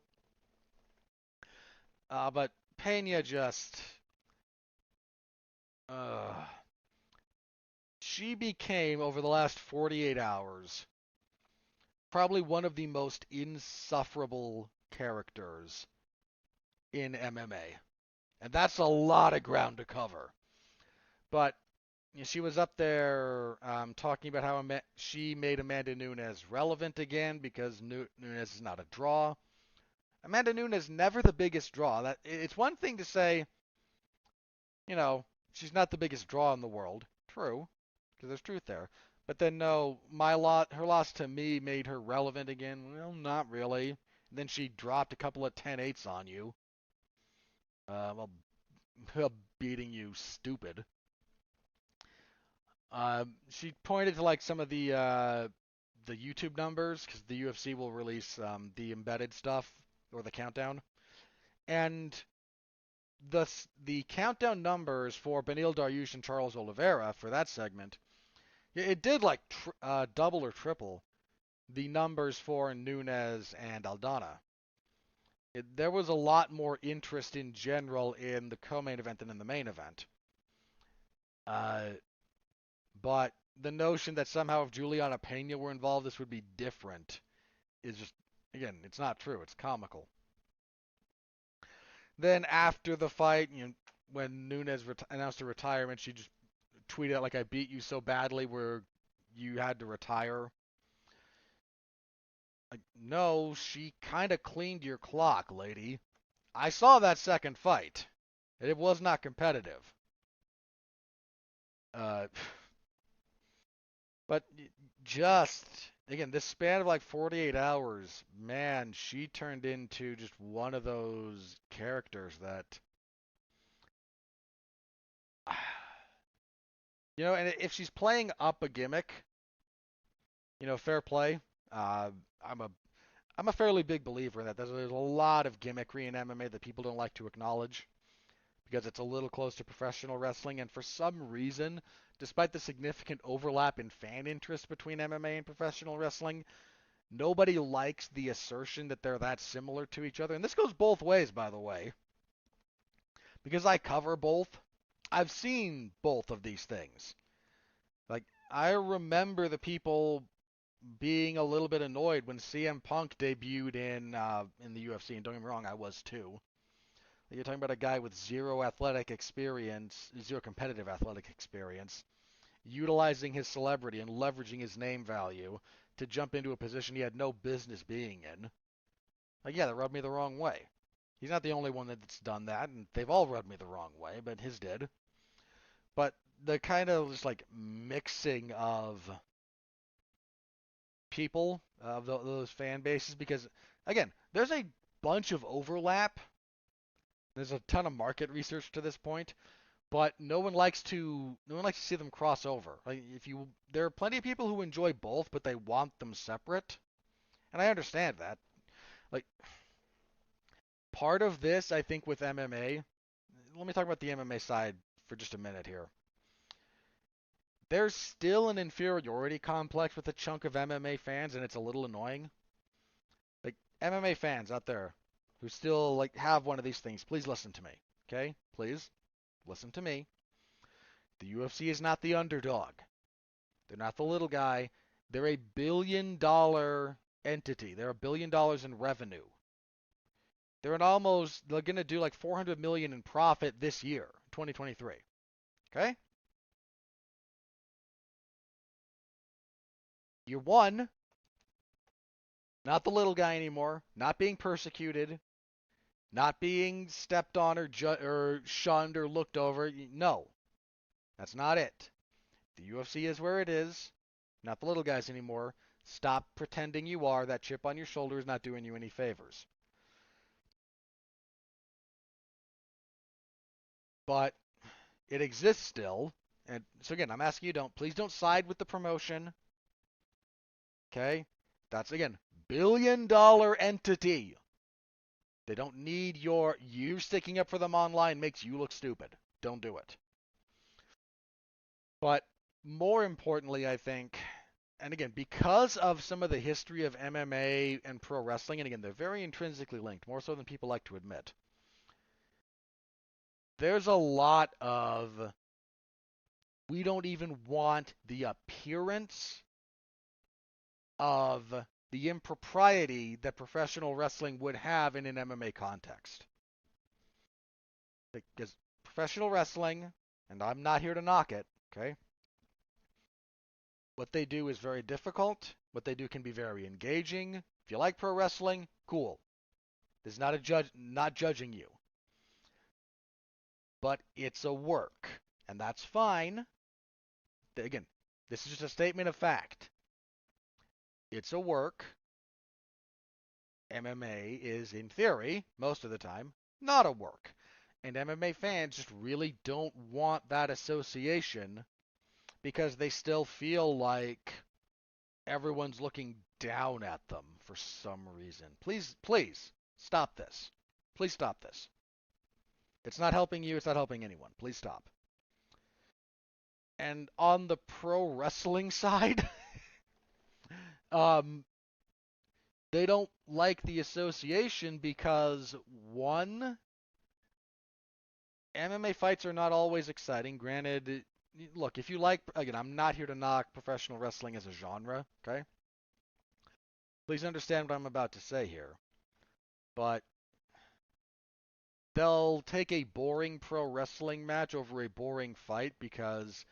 S1: But Pena just. Uh, she became, over the last 48 hours, probably one of the most insufferable characters in MMA. And that's a lot of ground to cover. But she was up there talking about how she made Amanda Nunes relevant again because Nunes is not a draw. Amanda Nunes never the biggest draw. That it's one thing to say, she's not the biggest draw in the world. True, because there's truth there. But then no, her loss to me made her relevant again. Well, not really. And then she dropped a couple of 10-8s on you. Well, beating you stupid. She pointed to like some of the YouTube numbers because the UFC will release the embedded stuff or the countdown, and the countdown numbers for Beneil Dariush and Charles Oliveira for that segment, it did like double or triple the numbers for Nunes and Aldana. There was a lot more interest in general in the co-main event than in the main event. Uh, but the notion that somehow if Juliana Pena were involved, this would be different is just, again, it's not true. It's comical. Then after the fight, when Nunes announced her retirement, she just tweeted out like, "I beat you so badly where you had to retire." Like, no, she kind of cleaned your clock, lady. I saw that second fight. It was not competitive. Uh, but just, again, this span of like 48 hours, man, she turned into just one of those characters that, and if she's playing up a gimmick, fair play. Uh, I'm a I'm a fairly big believer in that. There's a lot of gimmickry in MMA that people don't like to acknowledge because it's a little close to professional wrestling, and for some reason, despite the significant overlap in fan interest between MMA and professional wrestling, nobody likes the assertion that they're that similar to each other. And this goes both ways, by the way, because I cover both. I've seen both of these things. Like, I remember the people being a little bit annoyed when CM Punk debuted in the UFC, and don't get me wrong, I was too. You're talking about a guy with zero athletic experience, zero competitive athletic experience, utilizing his celebrity and leveraging his name value to jump into a position he had no business being in. Like, yeah, that rubbed me the wrong way. He's not the only one that's done that, and they've all rubbed me the wrong way, but his did. But the kind of just like mixing of people of those fan bases, because again, there's a bunch of overlap. There's a ton of market research to this point, but no one likes to see them cross over. Like, there are plenty of people who enjoy both, but they want them separate, and I understand that. Like, part of this, I think, with MMA. Let me talk about the MMA side for just a minute here. There's still an inferiority complex with a chunk of MMA fans, and it's a little annoying. Like, MMA fans out there who still like have one of these things, please listen to me. Okay? Please listen to me. The UFC is not the underdog. They're not the little guy. They're $1 billion entity. They're $1 billion in revenue. They're going to do like 400 million in profit this year, 2023. Okay? Year one, not the little guy anymore, not being persecuted, not being stepped on or shunned or looked over. No, that's not it. The UFC is where it is, not the little guys anymore. Stop pretending you are. That chip on your shoulder is not doing you any favors. But it exists still. And so again, I'm asking you, please don't side with the promotion. Okay? That's again, $1 billion entity. They don't need you sticking up for them online makes you look stupid. Don't do it. But more importantly, I think, and again, because of some of the history of MMA and pro wrestling, and again, they're very intrinsically linked, more so than people like to admit. There's a lot of, we don't even want the appearance of the impropriety that professional wrestling would have in an MMA context. Because professional wrestling, and I'm not here to knock it, okay? What they do is very difficult. What they do can be very engaging. If you like pro wrestling, cool. This is not judging you. But it's a work, and that's fine. Again, this is just a statement of fact. It's a work. MMA is, in theory, most of the time, not a work. And MMA fans just really don't want that association because they still feel like everyone's looking down at them for some reason. Please, stop this. Please stop this. It's not helping you. It's not helping anyone. Please stop. And on the pro wrestling side, they don't like the association because, one, MMA fights are not always exciting. Granted, look, if you like, again, I'm not here to knock professional wrestling as a genre, okay? Please understand what I'm about to say here. But they'll take a boring pro wrestling match over a boring fight because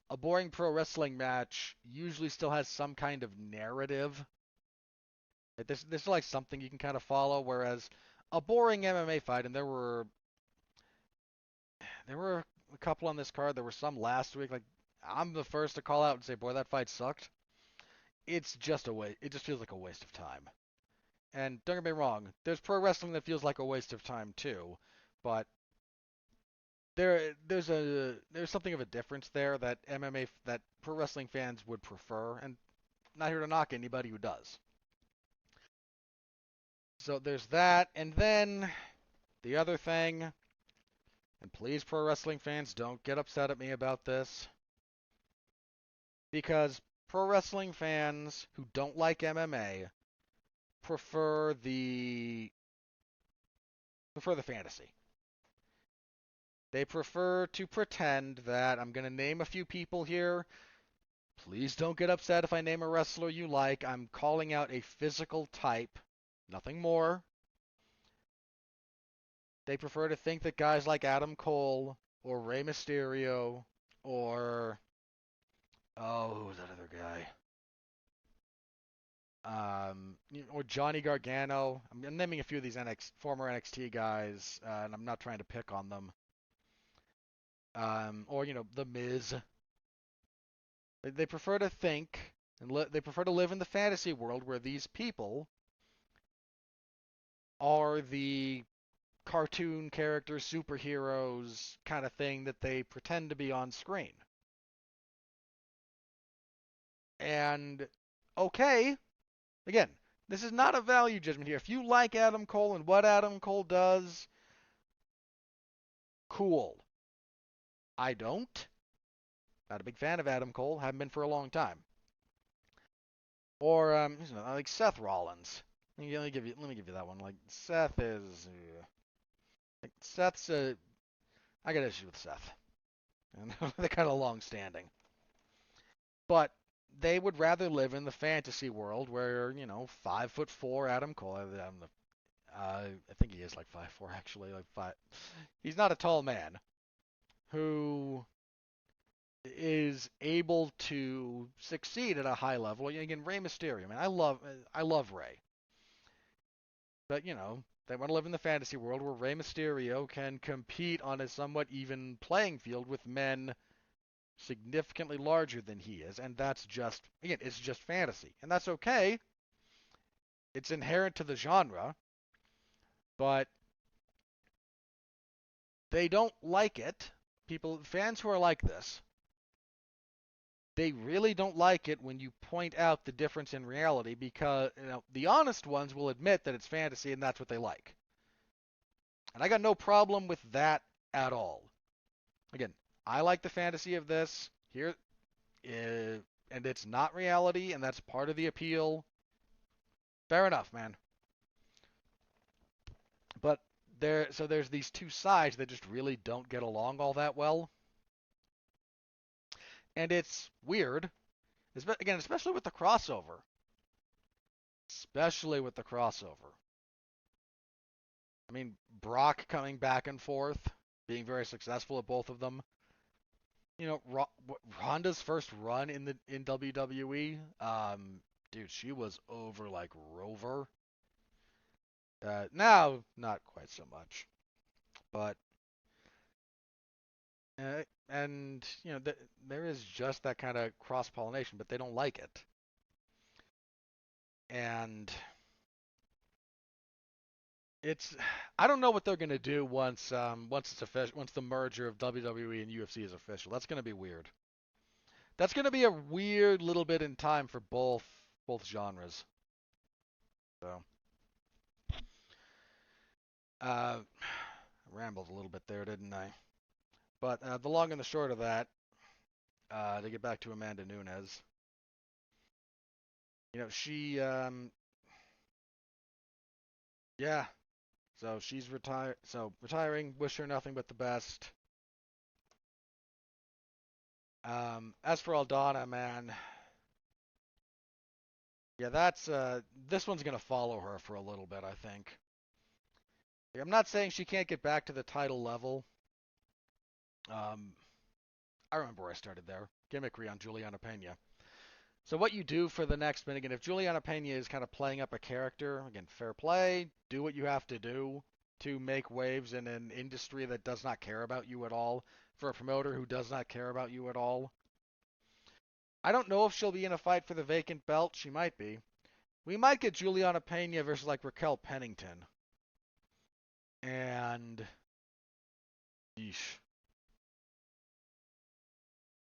S1: a boring pro wrestling match usually still has some kind of narrative. There's like something you can kind of follow, whereas a boring MMA fight, and there were a couple on this card. There were some last week. Like, I'm the first to call out and say, boy, that fight sucked. It's just a waste. It just feels like a waste of time. And don't get me wrong, there's pro wrestling that feels like a waste of time too, but there's something of a difference there that that pro wrestling fans would prefer, and not here to knock anybody who does. So there's that, and then the other thing, and please pro wrestling fans don't get upset at me about this, because pro wrestling fans who don't like MMA prefer the fantasy. They prefer to pretend that I'm going to name a few people here. Please don't get upset if I name a wrestler you like. I'm calling out a physical type, nothing more. They prefer to think that guys like Adam Cole or Rey Mysterio or who was that other guy? Or Johnny Gargano. I'm naming a few of these former NXT guys, and I'm not trying to pick on them. Or The Miz. They prefer to think and they prefer to live in the fantasy world where these people are the cartoon characters, superheroes kind of thing that they pretend to be on screen. And okay, again, this is not a value judgment here. If you like Adam Cole and what Adam Cole does, cool. I don't. Not a big fan of Adam Cole. Haven't been for a long time. Or like Seth Rollins. Let me give you that one. Like Seth is like Seth's I got issues with Seth. And they're kind of long-standing. But they would rather live in the fantasy world where, 5'4" Adam Cole. I think he is like 5'4" actually, like five. He's not a tall man who is able to succeed at a high level. Again, Rey Mysterio, man, I love Rey, but they want to live in the fantasy world where Rey Mysterio can compete on a somewhat even playing field with men significantly larger than he is, and that's just, again, it's just fantasy, and that's okay. It's inherent to the genre, but they don't like it. Fans who are like this, they really don't like it when you point out the difference in reality because the honest ones will admit that it's fantasy and that's what they like. And I got no problem with that at all. Again, I like the fantasy of this here, and it's not reality, and that's part of the appeal. Fair enough, man. But there's these two sides that just really don't get along all that well. And it's weird. Again, especially with the crossover. Especially with the crossover. I mean, Brock coming back and forth, being very successful at both of them. Ronda's first run in WWE, dude, she was over like Rover. Now, not quite so much, but and there is just that kind of cross pollination, but they don't like it, and I don't know what they're gonna do once it's official, once the merger of WWE and UFC is official. That's gonna be weird. That's gonna be a weird little bit in time for both genres. So, uh, rambled a little bit there, didn't I? But the long and the short of that, to get back to Amanda Nunes, she Yeah. So she's retired. So retiring. Wish her nothing but the best. As for Aldana, man, yeah, that's this one's gonna follow her for a little bit, I think. Like, I'm not saying she can't get back to the title level. Um, I remember where I started there. Gimmickry on Juliana Pena. So what you do for the next minute, again, if Juliana Pena is kind of playing up a character, again, fair play, do what you have to do to make waves in an industry that does not care about you at all, for a promoter who does not care about you at all. I don't know if she'll be in a fight for the vacant belt. She might be. We might get Juliana Pena versus like Raquel Pennington. And yeesh.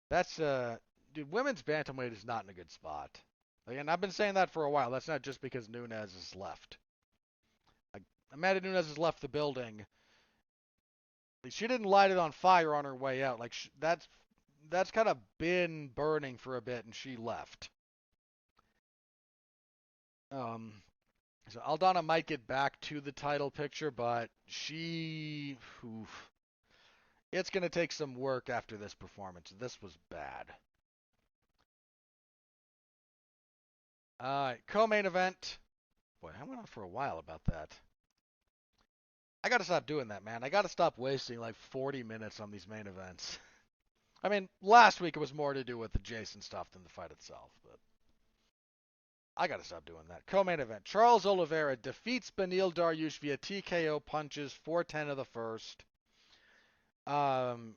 S1: That's dude, women's bantamweight is not in a good spot. And I've been saying that for a while. That's not just because Nunes is left. Like, Amanda Nunes has left the building. Like, she didn't light it on fire on her way out. Like that's kind of been burning for a bit, and she left. Um, so Aldana might get back to the title picture, but oof, it's gonna take some work after this performance. This was bad. Co-main event. Boy, I went on for a while about that. I gotta stop doing that, man. I gotta stop wasting like 40 minutes on these main events. I mean, last week it was more to do with the Jason stuff than the fight itself, but I gotta stop doing that. Co-main event. Charles Oliveira defeats Beneil Dariush via TKO punches, 4:10 of the first. Um,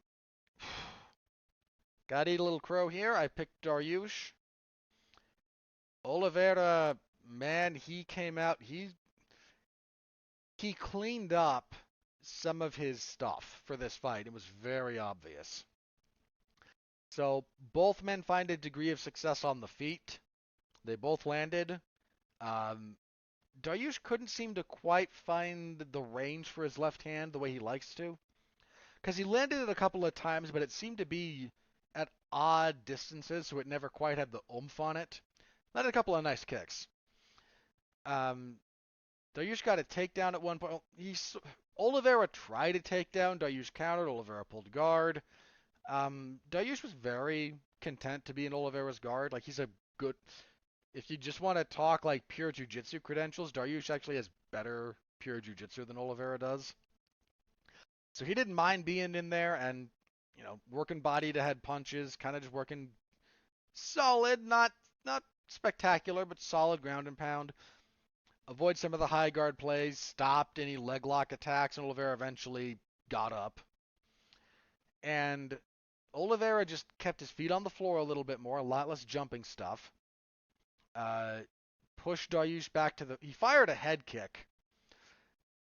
S1: gotta eat a little crow here. I picked Dariush. Oliveira, man, he came out. He cleaned up some of his stuff for this fight. It was very obvious. So both men find a degree of success on the feet. They both landed. Um, Dariush couldn't seem to quite find the range for his left hand the way he likes to. Because he landed it a couple of times, but it seemed to be at odd distances, so it never quite had the oomph on it. Landed a couple of nice kicks. Um, Dariush got a takedown at one point. Oliveira tried a takedown. Dariush countered. Oliveira pulled guard. Dariush was very content to be in Oliveira's guard. Like, he's a good. If you just want to talk like pure jiu-jitsu credentials, Dariush actually has better pure jiu-jitsu than Oliveira does. So he didn't mind being in there and, working body to head punches, kind of just working solid, not spectacular, but solid ground and pound. Avoid some of the high guard plays, stopped any leg lock attacks, and Oliveira eventually got up. And Oliveira just kept his feet on the floor a little bit more, a lot less jumping stuff. Uh, Pushed Dariush back to the. He fired a head kick,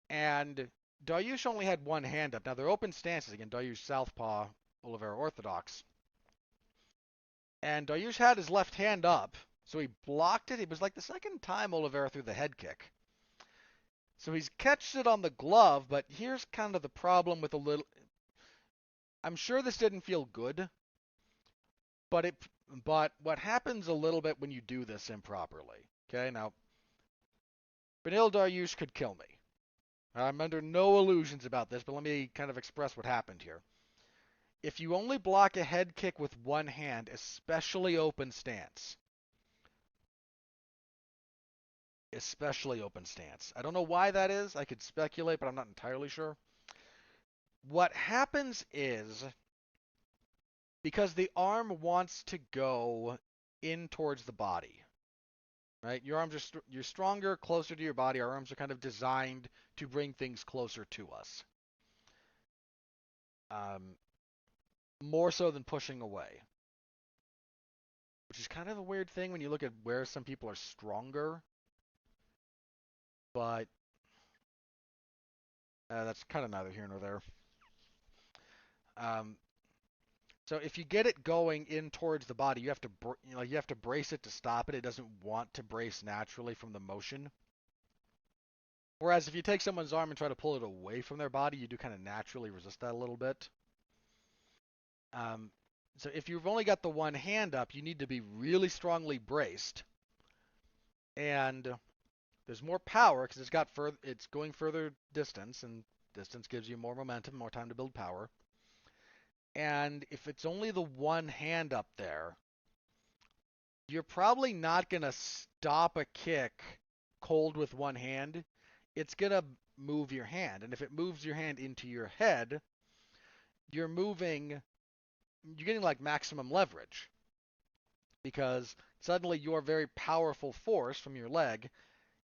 S1: and Dariush only had one hand up. Now they're open stances again. Dariush southpaw, Oliveira orthodox, and Dariush had his left hand up, so he blocked it. It was like the second time Oliveira threw the head kick. So he's catched it on the glove, but here's kind of the problem with a little. I'm sure this didn't feel good, but what happens a little bit when you do this improperly. Okay, now Beneil Dariush could kill me. I'm under no illusions about this, but let me kind of express what happened here. If you only block a head kick with one hand, especially open stance. I don't know why that is. I could speculate, but I'm not entirely sure. What happens is because the arm wants to go in towards the body, right? Your arms are you're stronger, closer to your body. Our arms are kind of designed to bring things closer to us. Um, More so than pushing away, which is kind of a weird thing when you look at where some people are stronger. But that's kind of neither here nor there. Um, so if you get it going in towards the body, you have to you have to brace it to stop it. It doesn't want to brace naturally from the motion. Whereas if you take someone's arm and try to pull it away from their body, you do kind of naturally resist that a little bit. Um, so if you've only got the one hand up, you need to be really strongly braced. And There's more power because it's going further distance, and distance gives you more momentum, more time to build power. And if it's only the one hand up there, you're probably not going to stop a kick cold with one hand. It's going to move your hand. And if it moves your hand into your head, you're getting like maximum leverage because suddenly your very powerful force from your leg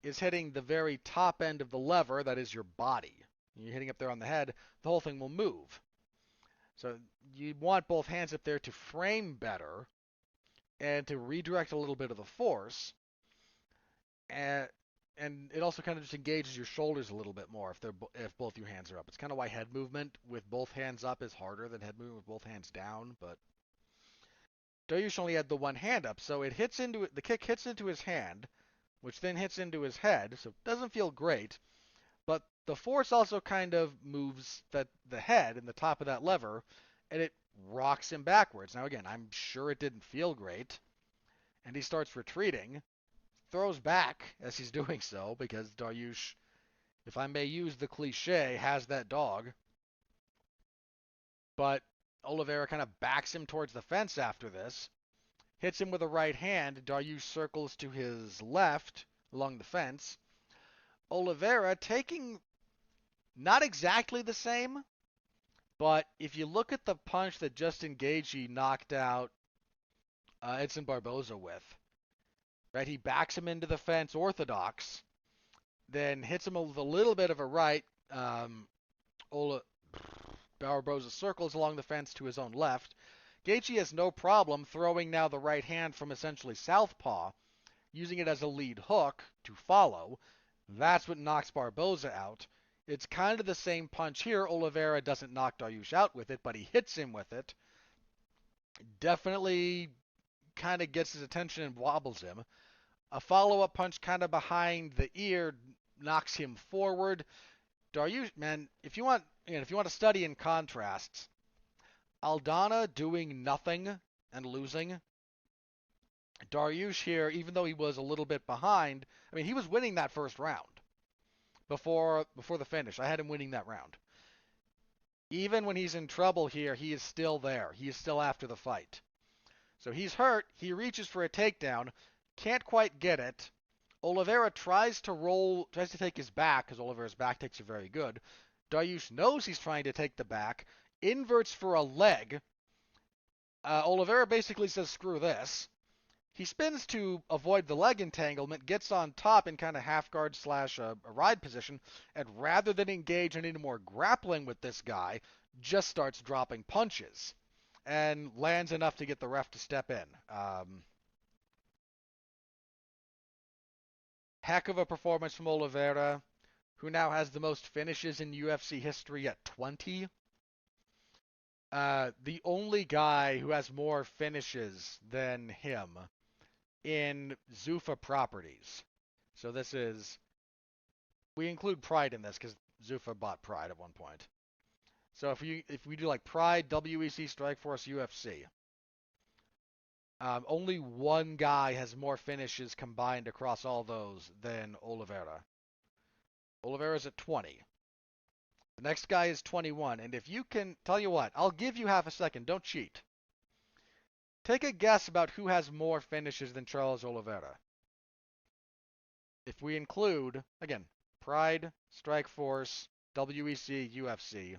S1: is hitting the very top end of the lever that is your body. You're hitting up there on the head, the whole thing will move. So you want both hands up there to frame better and to redirect a little bit of the force. And it also kind of just engages your shoulders a little bit more if both your hands are up. It's kind of why head movement with both hands up is harder than head movement with both hands down. But Dariush only had the one hand up, so the kick hits into his hand, which then hits into his head, so it doesn't feel great. But the force also kind of moves the head and the top of that lever, and it rocks him backwards. Now again, I'm sure it didn't feel great, and he starts retreating, throws back as he's doing so, because Dariush, if I may use the cliche, has that dog. But Oliveira kind of backs him towards the fence after this, hits him with a right hand. Dariush circles to his left along the fence. Oliveira taking not exactly the same, but if you look at the punch that Justin Gaethje knocked out Edson Barboza with, right? He backs him into the fence orthodox, then hits him with a little bit of a right. Barboza circles along the fence to his own left. Gaethje has no problem throwing now the right hand from essentially southpaw, using it as a lead hook to follow. That's what knocks Barboza out. It's kind of the same punch here. Oliveira doesn't knock Dariush out with it, but he hits him with it. Definitely kind of gets his attention and wobbles him. A follow-up punch kind of behind the ear knocks him forward. Dariush, man, if you want to study in contrasts, Aldana doing nothing and losing. Dariush here, even though he was a little bit behind, I mean, he was winning that first round before the finish. I had him winning that round. Even when he's in trouble here, he is still there. He is still after the fight. So he's hurt. He reaches for a takedown. Can't quite get it. Oliveira tries to take his back, because Oliveira's back takes it very good. Dariush knows he's trying to take the back. Inverts for a leg. Oliveira basically says, screw this. He spins to avoid the leg entanglement, gets on top in kind of half guard / a ride position, and rather than engage in any more grappling with this guy, just starts dropping punches and lands enough to get the ref to step in. Heck of a performance from Oliveira, who now has the most finishes in UFC history at 20. The only guy who has more finishes than him in Zuffa properties. So we include Pride in this because Zuffa bought Pride at one point. So if we do like Pride, WEC, Strikeforce, UFC, only one guy has more finishes combined across all those than Oliveira. Oliveira's at 20. The next guy is 21, and if you can, tell you what, I'll give you half a second, don't cheat. Take a guess about who has more finishes than Charles Oliveira. If we include, again, Pride, Strikeforce, WEC, UFC,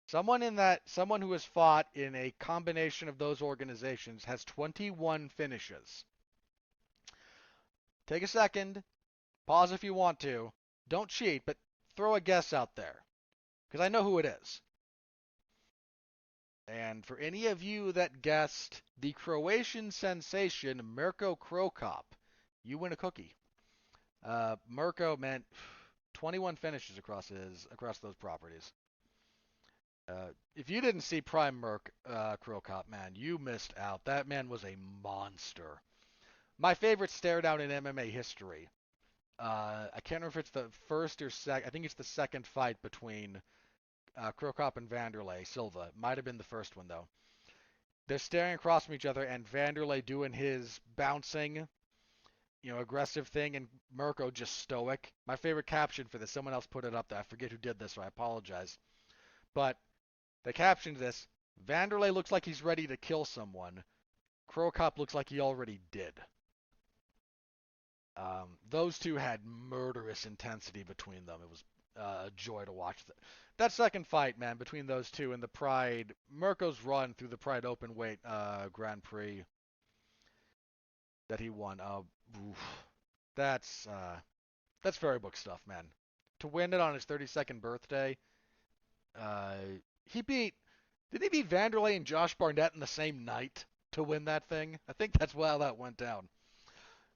S1: someone who has fought in a combination of those organizations has 21 finishes. Take a second, pause if you want to, don't cheat, but throw a guess out there, because I know who it is. And for any of you that guessed the Croatian sensation Mirko Cro Cop, you win a cookie. Mirko, man, 21 finishes across those properties. If you didn't see Prime Cro Cop, man, you missed out. That man was a monster. My favorite stare down in MMA history. I can't remember if it's the first or second. I think it's the second fight between Cro Cop and Vanderlei Silva. Might have been the first one, though. They're staring across from each other, and Vanderlei doing his bouncing, aggressive thing, and Mirko just stoic. My favorite caption for this, someone else put it up there. I forget who did this, so I apologize. But they captioned this: Vanderlei looks like he's ready to kill someone. Cro Cop looks like he already did. Those two had murderous intensity between them. It was a joy to watch. That second fight, man, between those two and the Pride, Mirko's run through the Pride Openweight Grand Prix that he won. That's fairy book stuff, man. To win it on his 32nd birthday, uh, he beat. Did he beat Vanderlei and Josh Barnett in the same night to win that thing? I think that's how that went down.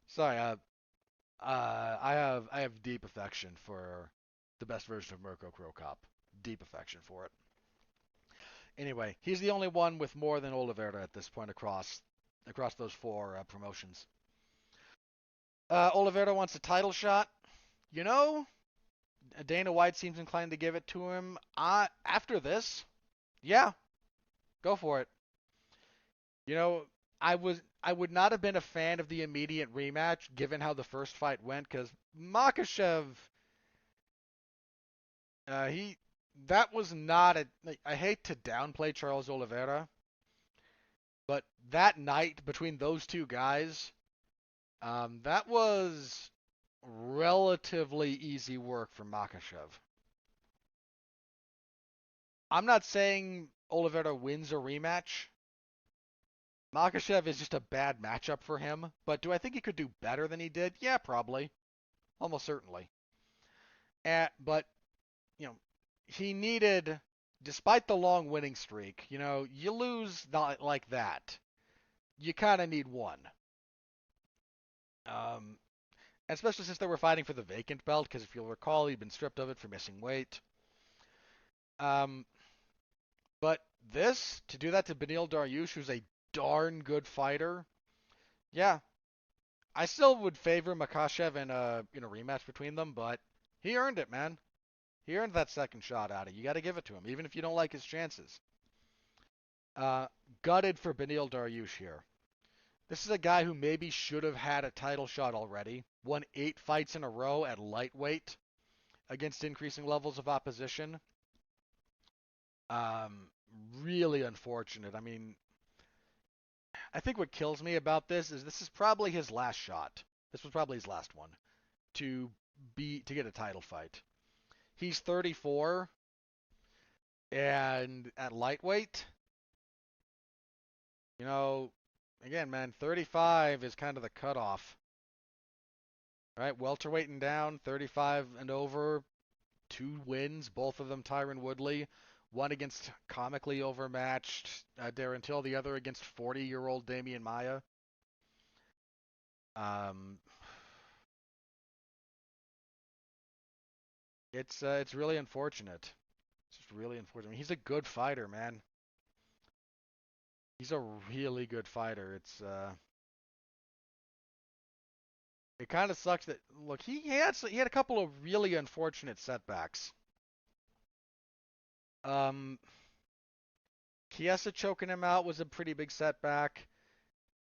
S1: Sorry, I have deep affection for the best version of Mirko Cro Cop. Deep affection for it. Anyway, he's the only one with more than Oliveira at this point across those four promotions. Oliveira wants a title shot. You know, Dana White seems inclined to give it to him. After this, yeah, go for it. You know, I would not have been a fan of the immediate rematch given how the first fight went, because Makhachev, he that was not a. I hate to downplay Charles Oliveira, but that night between those two guys, that was relatively easy work for Makhachev. I'm not saying Oliveira wins a rematch. Makhachev is just a bad matchup for him, but do I think he could do better than he did? Yeah, probably. Almost certainly. But, you know, he needed, despite the long winning streak, you lose not like that. You kind of need one. Um, especially since they were fighting for the vacant belt, because if you'll recall, he'd been stripped of it for missing weight. Um, but to do that to Beneil Dariush, who's a darn good fighter, yeah, I still would favor Makhachev in a rematch between them, but he earned it, man. He earned that second shot at it. You got to give it to him, even if you don't like his chances. Uh, Gutted for Beneil Dariush here. This is a guy who maybe should have had a title shot already. Won 8 fights in a row at lightweight against increasing levels of opposition. Um, really unfortunate. I mean, I think what kills me about this is probably his last shot. This was probably his last one to get a title fight. He's 34, and at lightweight, again, man, 35 is kind of the cutoff. Right, welterweight and down, 35 and over, 2 wins, both of them Tyron Woodley. One against comically overmatched Darren Till, the other against 40-year-old Damian Maia. It's really unfortunate. It's just really unfortunate. I mean, he's a good fighter, man. He's a really good fighter. It kind of sucks that look he had a couple of really unfortunate setbacks. Um, Chiesa choking him out was a pretty big setback.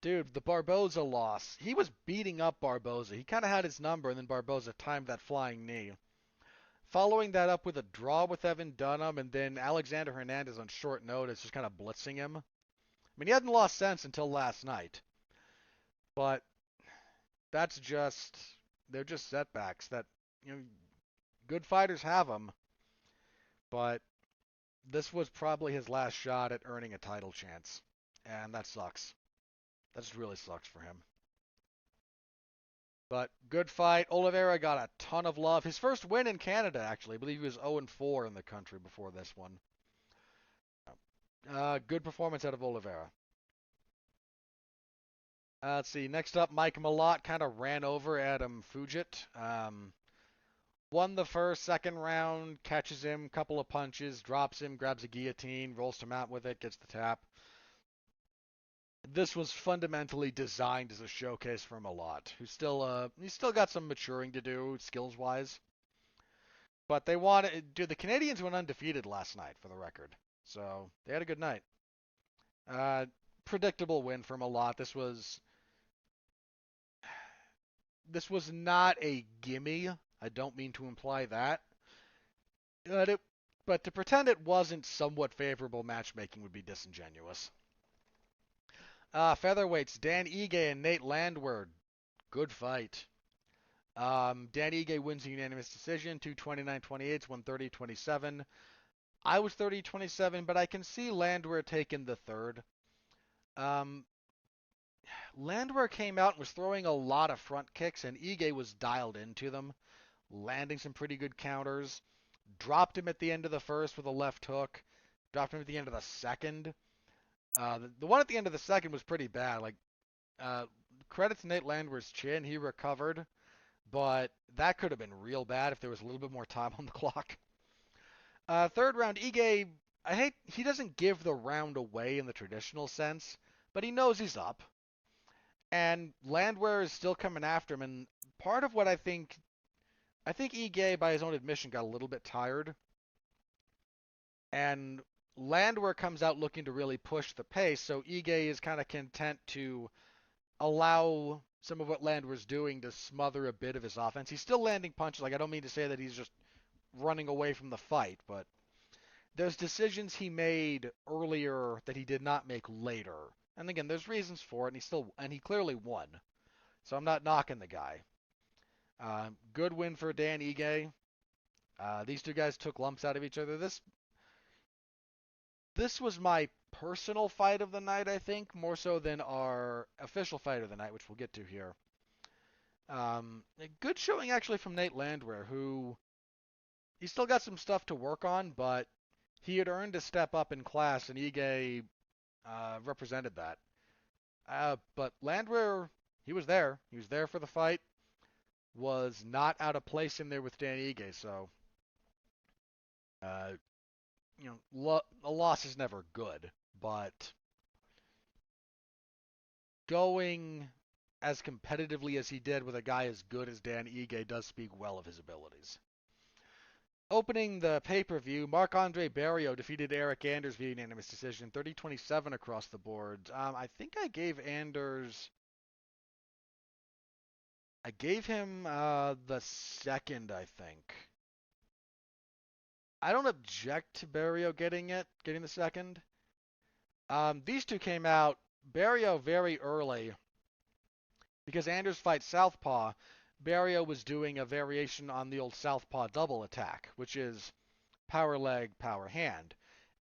S1: Dude, the Barboza loss. He was beating up Barboza. He kind of had his number, and then Barboza timed that flying knee. Following that up with a draw with Evan Dunham, and then Alexander Hernandez on short notice, just kind of blitzing him. I mean, he hadn't lost sense until last night. But they're just setbacks that, good fighters have them. But this was probably his last shot at earning a title chance. And that sucks. That just really sucks for him. But good fight. Oliveira got a ton of love. His first win in Canada, actually. I believe he was 0-4 in the country before this one. Good performance out of Oliveira. Let's see. Next up, Mike Malott kind of ran over Adam Fugit. Won the second round, catches him, couple of punches, drops him, grabs a guillotine, rolls him out with it, gets the tap. This was fundamentally designed as a showcase for Malott, who's he's still got some maturing to do skills wise. But the Canadians went undefeated last night for the record, so they had a good night. Predictable win for Malott. This was this was not a gimme. I don't mean to imply that. But, but to pretend it wasn't somewhat favorable matchmaking would be disingenuous. Featherweights, Dan Ige and Nate Landwehr. Good fight. Dan Ige wins a unanimous decision, 229-28, 130-27. I was 30-27, but I can see Landwehr taking the third. Um, Landwehr came out and was throwing a lot of front kicks, and Ige was dialed into them, landing some pretty good counters. Dropped him at the end of the first with a left hook. Dropped him at the end of the second. The one at the end of the second was pretty bad. Uh, credit to Nate Landwehr's chin. He recovered, but that could have been real bad if there was a little bit more time on the clock. Third round, Ige, he doesn't give the round away in the traditional sense, but he knows he's up. And Landwehr is still coming after him, and part of what I think Ige, by his own admission, got a little bit tired. And Landwehr comes out looking to really push the pace, so Ige is kind of content to allow some of what Landwehr's doing to smother a bit of his offense. He's still landing punches. Like, I don't mean to say that he's just running away from the fight, but there's decisions he made earlier that he did not make later. And again, there's reasons for it, and he clearly won. So I'm not knocking the guy. Good win for Dan Ige. These two guys took lumps out of each other. This was my personal fight of the night, I think, more so than our official fight of the night, which we'll get to here. A good showing actually from Nate Landwehr, who he still got some stuff to work on, but he had earned a step up in class, and Ige represented that. But Landwehr, he was there. He was there for the fight. Was not out of place in there with Dan Ige, so a loss is never good, but going as competitively as he did with a guy as good as Dan Ige does speak well of his abilities. Opening the pay-per-view, Marc-Andre Barriault defeated Eric Anders via unanimous decision, 30-27 across the board. I think I gave him the second, I think. I don't object to Barriault getting the second. These two came out, Barriault very early, because Anders fights southpaw. Barriault was doing a variation on the old southpaw double attack, which is power leg, power hand.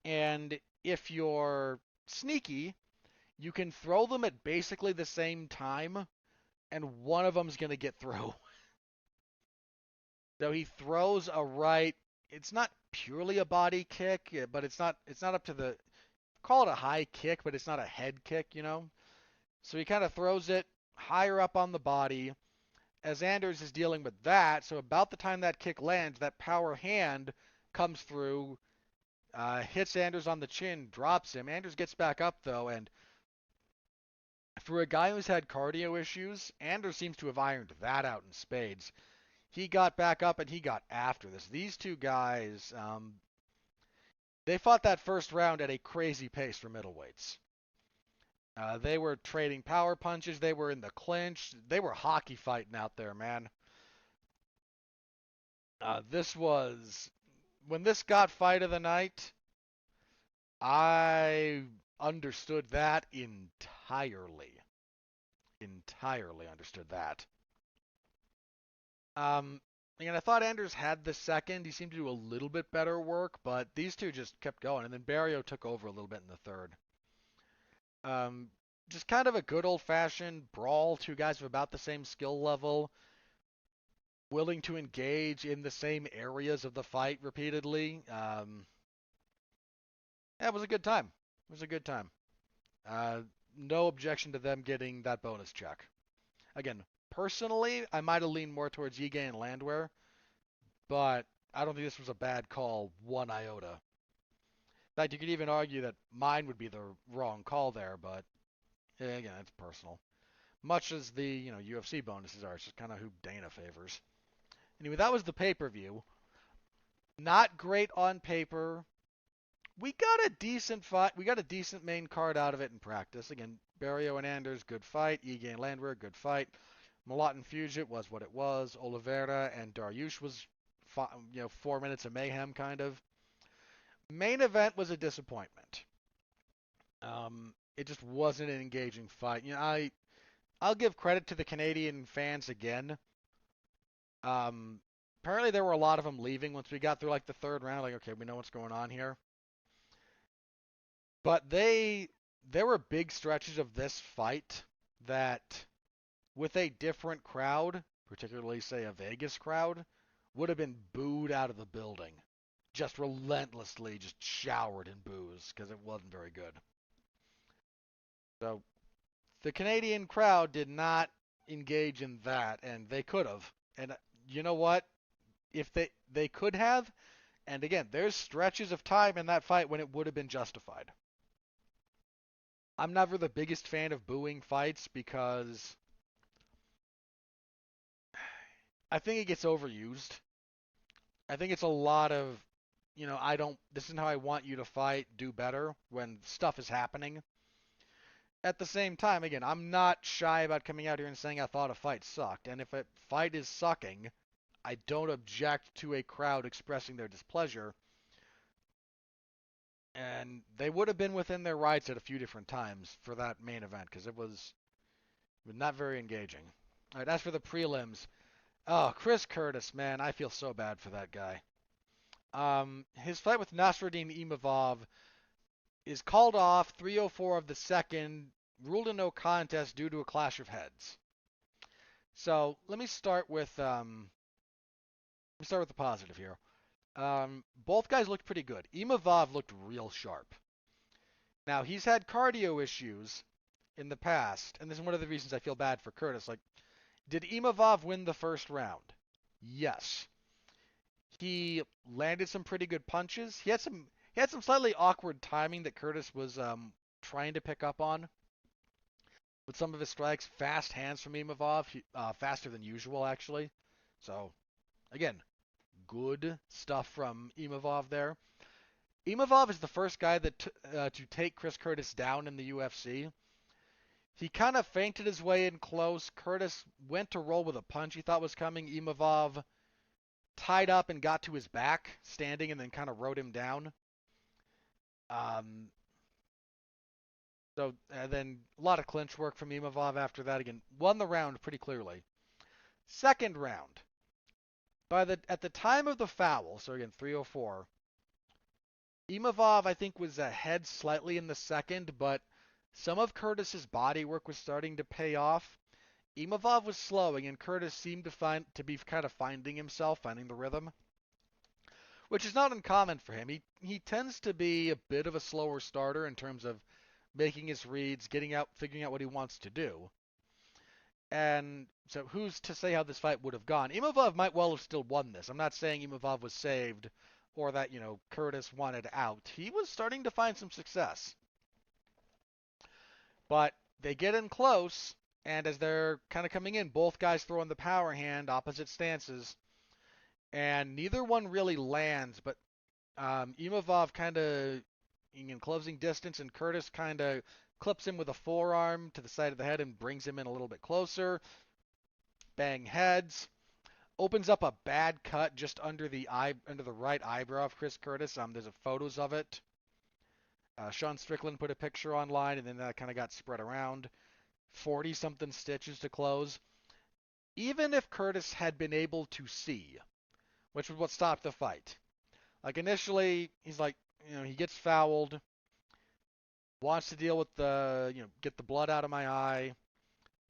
S1: And if you're sneaky, you can throw them at basically the same time, and one of them's going to get through. So he throws a right. It's not purely a body kick, but it's not up to the, call it a high kick, but it's not a head kick, So he kind of throws it higher up on the body as Anders is dealing with that. So about the time that kick lands, that power hand comes through, hits Anders on the chin, drops him. Anders gets back up, though, and for a guy who's had cardio issues, Anders seems to have ironed that out in spades. He got back up and he got after this. These two guys, they fought that first round at a crazy pace for middleweights. They were trading power punches. They were in the clinch. They were hockey fighting out there, man. When this got fight of the night, I understood that entirely. Entirely understood that. And I thought Anders had the second. He seemed to do a little bit better work, but these two just kept going. And then Barriault took over a little bit in the third. Just kind of a good old-fashioned brawl. Two guys of about the same skill level, willing to engage in the same areas of the fight repeatedly. Yeah, it was a good time. It was a good time. No objection to them getting that bonus check. Again, personally, I might have leaned more towards Ige and Landwehr, but I don't think this was a bad call, one iota. In fact, you could even argue that mine would be the wrong call there, but again, it's personal. Much as the UFC bonuses are, it's just kind of who Dana favors. Anyway, that was the pay-per-view. Not great on paper. We got a decent fight. We got a decent main card out of it in practice. Again, Barriault and Anders, good fight. Ige and Landwehr, good fight. Malatin Fugitt was what it was. Oliveira and Dariush was, 4 minutes of mayhem kind of. Main event was a disappointment. It just wasn't an engaging fight. I'll give credit to the Canadian fans again. Um, Apparently there were a lot of them leaving once we got through like the third round. Like, okay, we know what's going on here. But there were big stretches of this fight that, with a different crowd, particularly say a Vegas crowd, would have been booed out of the building. Just relentlessly, just showered in boos because it wasn't very good. So the Canadian crowd did not engage in that, and they could have. And you know what? If they could have, and again, there's stretches of time in that fight when it would have been justified. I'm never the biggest fan of booing fights because I think it gets overused. I think it's a lot of, this isn't how I want you to fight, do better when stuff is happening. At the same time, again, I'm not shy about coming out here and saying I thought a fight sucked. And if a fight is sucking, I don't object to a crowd expressing their displeasure. And they would have been within their rights at a few different times for that main event because it was not very engaging. All right, as for the prelims, oh, Chris Curtis, man, I feel so bad for that guy. His fight with Nasruddin Imavov is called off 304 of the second, ruled a no contest due to a clash of heads. So let me start with the positive here. Both guys looked pretty good. Imavov looked real sharp. Now he's had cardio issues in the past, and this is one of the reasons I feel bad for Curtis. Like, did Imavov win the first round? Yes. He landed some pretty good punches. He had some slightly awkward timing that Curtis was trying to pick up on with some of his strikes. Fast hands from Imavov, faster than usual actually. So again, good stuff from Imavov there. Imavov is the first guy that to take Chris Curtis down in the UFC. He kind of feinted his way in close. Curtis went to roll with a punch he thought was coming. Imavov tied up and got to his back, standing, and then kind of rode him down. And then a lot of clinch work from Imavov after that. Again, won the round pretty clearly. Second round. At the time of the foul, so again 304, Imavov I think was ahead slightly in the second, but some of Curtis's body work was starting to pay off. Imavov was slowing, and Curtis seemed to be kind of finding himself, finding the rhythm, which is not uncommon for him. He tends to be a bit of a slower starter in terms of making his reads, figuring out what he wants to do. And so who's to say how this fight would have gone? Imavov might well have still won this. I'm not saying Imavov was saved or that, Curtis wanted out. He was starting to find some success. But they get in close, and as they're kind of coming in, both guys throw in the power hand, opposite stances, and neither one really lands, but Imavov kind of in closing distance, and Curtis kind of clips him with a forearm to the side of the head and brings him in a little bit closer. Bang heads. Opens up a bad cut just under the right eyebrow of Chris Curtis. There's photos of it. Sean Strickland put a picture online, and then that kind of got spread around. 40-something stitches to close. Even if Curtis had been able to see, which was what stopped the fight. Like initially, he's like, he gets fouled, wants to deal with get the blood out of my eye.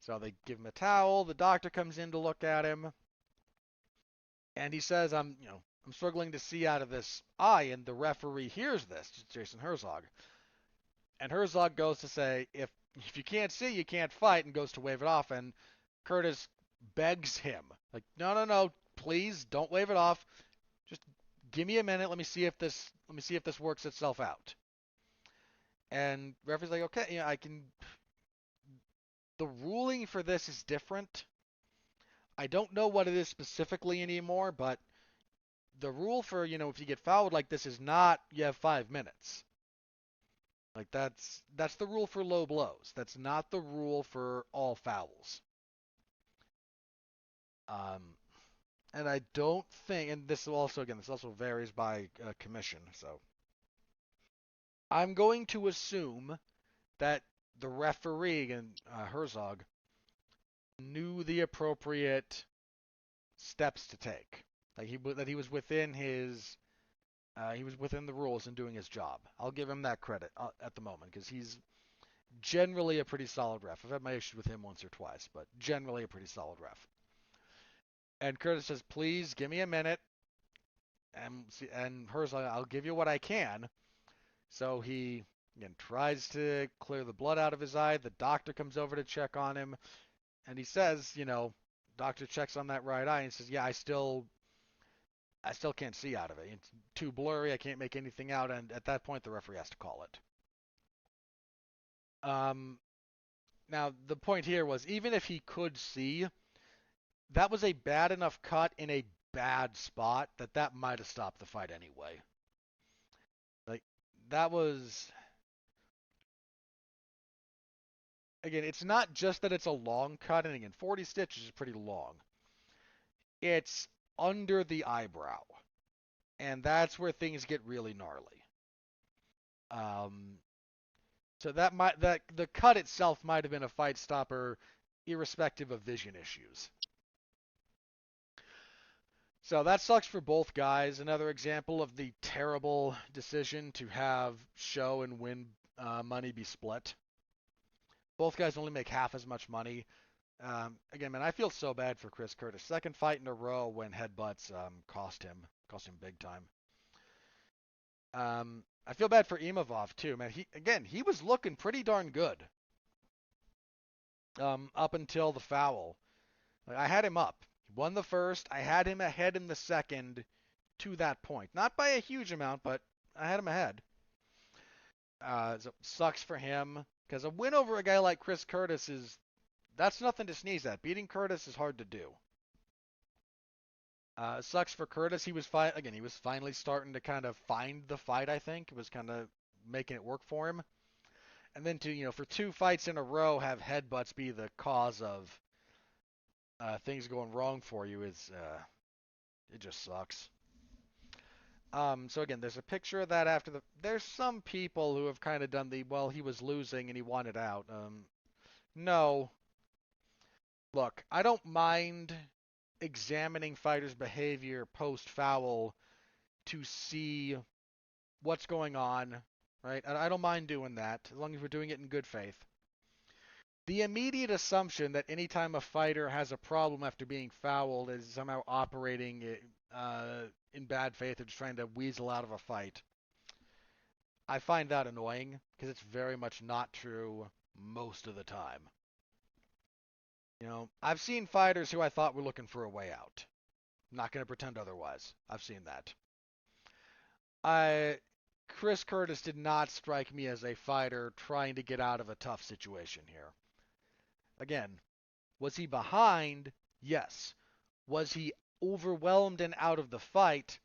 S1: So they give him a towel. The doctor comes in to look at him, and he says, I'm struggling to see out of this eye, and the referee hears this, Jason Herzog. And Herzog goes to say, if you can't see, you can't fight, and goes to wave it off, and Curtis begs him, like, no, please don't wave it off. Just give me a minute. Let me see if this works itself out. And referee's like, okay, I can. The ruling for this is different. I don't know what it is specifically anymore, but the rule for, if you get fouled like this is not you have 5 minutes. Like that's the rule for low blows. That's not the rule for all fouls. Um, and I don't think, and this also varies by commission. So I'm going to assume that the referee and Herzog knew the appropriate steps to take. Like that he was within he was within the rules and doing his job. I'll give him that credit at the moment because he's generally a pretty solid ref. I've had my issues with him once or twice, but generally a pretty solid ref. And Curtis says, "Please give me a minute," and Herzog, "I'll give you what I can." So he again tries to clear the blood out of his eye. The doctor comes over to check on him, and he says, doctor checks on that right eye and says, "Yeah, I still can't see out of it. It's too blurry. I can't make anything out." And at that point, the referee has to call it. Um, Now the point here was even if he could see, that was a bad enough cut in a bad spot that might have stopped the fight anyway. Like that was again, it's not just that it's a long cut, and again, 40 stitches is pretty long. It's under the eyebrow, and that's where things get really gnarly. Um, so that the cut itself might have been a fight stopper, irrespective of vision issues. So that sucks for both guys. Another example of the terrible decision to have show and win money be split. Both guys only make half as much money. Again, man, I feel so bad for Chris Curtis. Second fight in a row when headbutts cost him big time. I feel bad for Imavov too, man. He was looking pretty darn good up until the foul. Like, I had him up. He won the first. I had him ahead in the second to that point. Not by a huge amount, but I had him ahead. So sucks for him because a win over a guy like Chris Curtis that's nothing to sneeze at. Beating Curtis is hard to do. Sucks for Curtis. He was finally starting to kind of find the fight. I think it was kind of making it work for him. And then for two fights in a row, have headbutts be the cause of things going wrong for you it just sucks. So again, there's a picture of that there's some people who have kind of done well, he was losing and he wanted out. No. Look, I don't mind examining fighters' behavior post-foul to see what's going on, right? I don't mind doing that as long as we're doing it in good faith. The immediate assumption that anytime a fighter has a problem after being fouled is somehow operating in bad faith or just trying to weasel out of a fight, I find that annoying because it's very much not true most of the time. I've seen fighters who I thought were looking for a way out. I'm not going to pretend otherwise. I've seen that. Chris Curtis did not strike me as a fighter trying to get out of a tough situation here. Again, was he behind? Yes. Was he overwhelmed and out of the fight?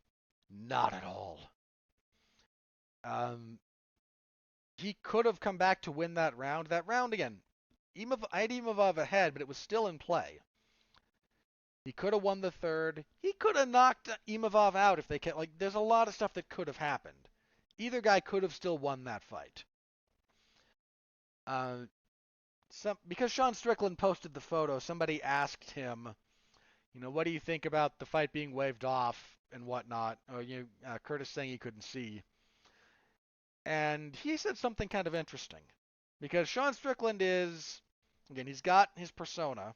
S1: Not at all. He could have come back to win that round. That round, again, I had Imavov ahead, but it was still in play. He could have won the third. He could have knocked Imavov out if they kept. There's a lot of stuff that could have happened. Either guy could have still won that fight. Because Sean Strickland posted the photo, somebody asked him, what do you think about the fight being waved off and whatnot? Or Curtis saying he couldn't see. And he said something kind of interesting. Because Sean Strickland he's got his persona.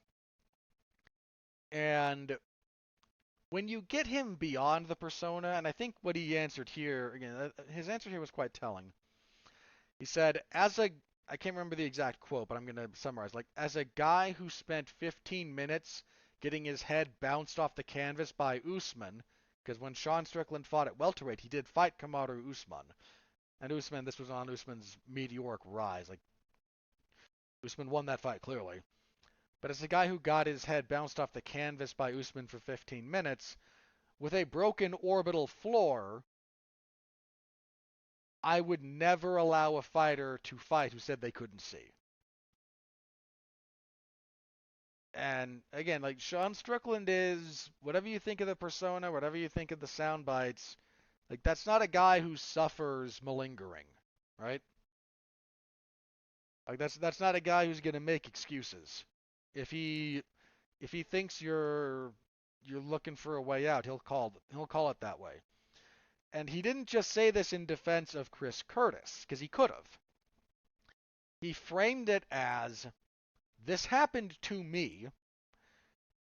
S1: And when you get him beyond the persona, and I think what he answered here, again, his answer here was quite telling. He said, I can't remember the exact quote, but I'm going to summarize. As a guy who spent 15 minutes getting his head bounced off the canvas by Usman, because when Sean Strickland fought at welterweight, he did fight Kamaru Usman. And this was on Usman's meteoric rise. Usman won that fight, clearly. But as a guy who got his head bounced off the canvas by Usman for 15 minutes, with a broken orbital floor, I would never allow a fighter to fight who said they couldn't see. And again, like Sean Strickland is whatever you think of the persona, whatever you think of the sound bites, like that's not a guy who suffers malingering, right? Like that's not a guy who's gonna make excuses. If he if he thinks you're looking for a way out, he'll call it that way. And he didn't just say this in defense of Chris Curtis, because he could have. He framed it as this happened to me.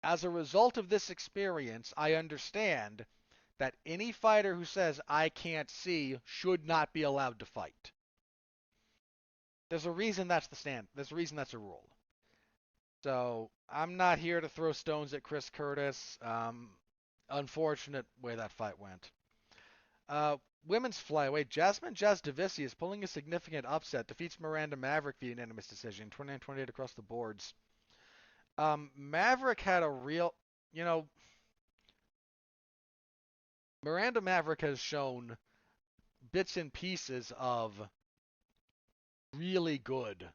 S1: As a result of this experience, I understand that any fighter who says I can't see should not be allowed to fight. There's a reason that's the stand. There's a reason that's a rule. So I'm not here to throw stones at Chris Curtis. Unfortunate way that fight went. Uh, Women's flyweight, Jasmine Jasdavisi is pulling a significant upset, defeats Miranda Maverick via unanimous decision, 29-28 across the boards. Maverick had a real, you know, Miranda Maverick has shown bits and pieces of really good,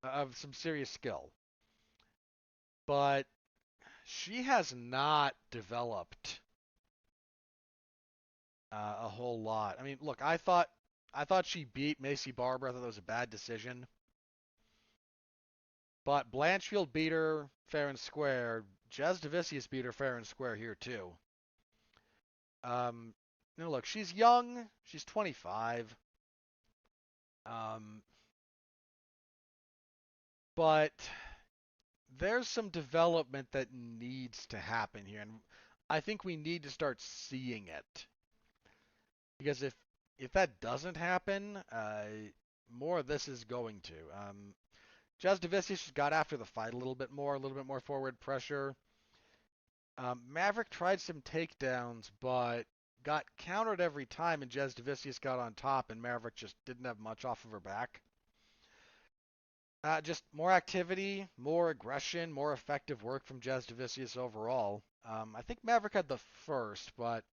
S1: of some serious skill, but she has not developed a whole lot. I mean, look, I thought she beat Macy Barber. I thought that was a bad decision. But Blanchfield beat her fair and square. Jazz Davicius beat her fair and square here too. Um, look, she's young. She's 25. Um, but there's some development that needs to happen here, and I think we need to start seeing it. Because if that doesn't happen, more of this is going to. Jasdavicius got after the fight a little bit more forward pressure. Maverick tried some takedowns, but got countered every time, and Jasdavicius got on top, and Maverick just didn't have much off of her back. Just more activity, more aggression, more effective work from Jasdavicius overall. I think Maverick had the first, but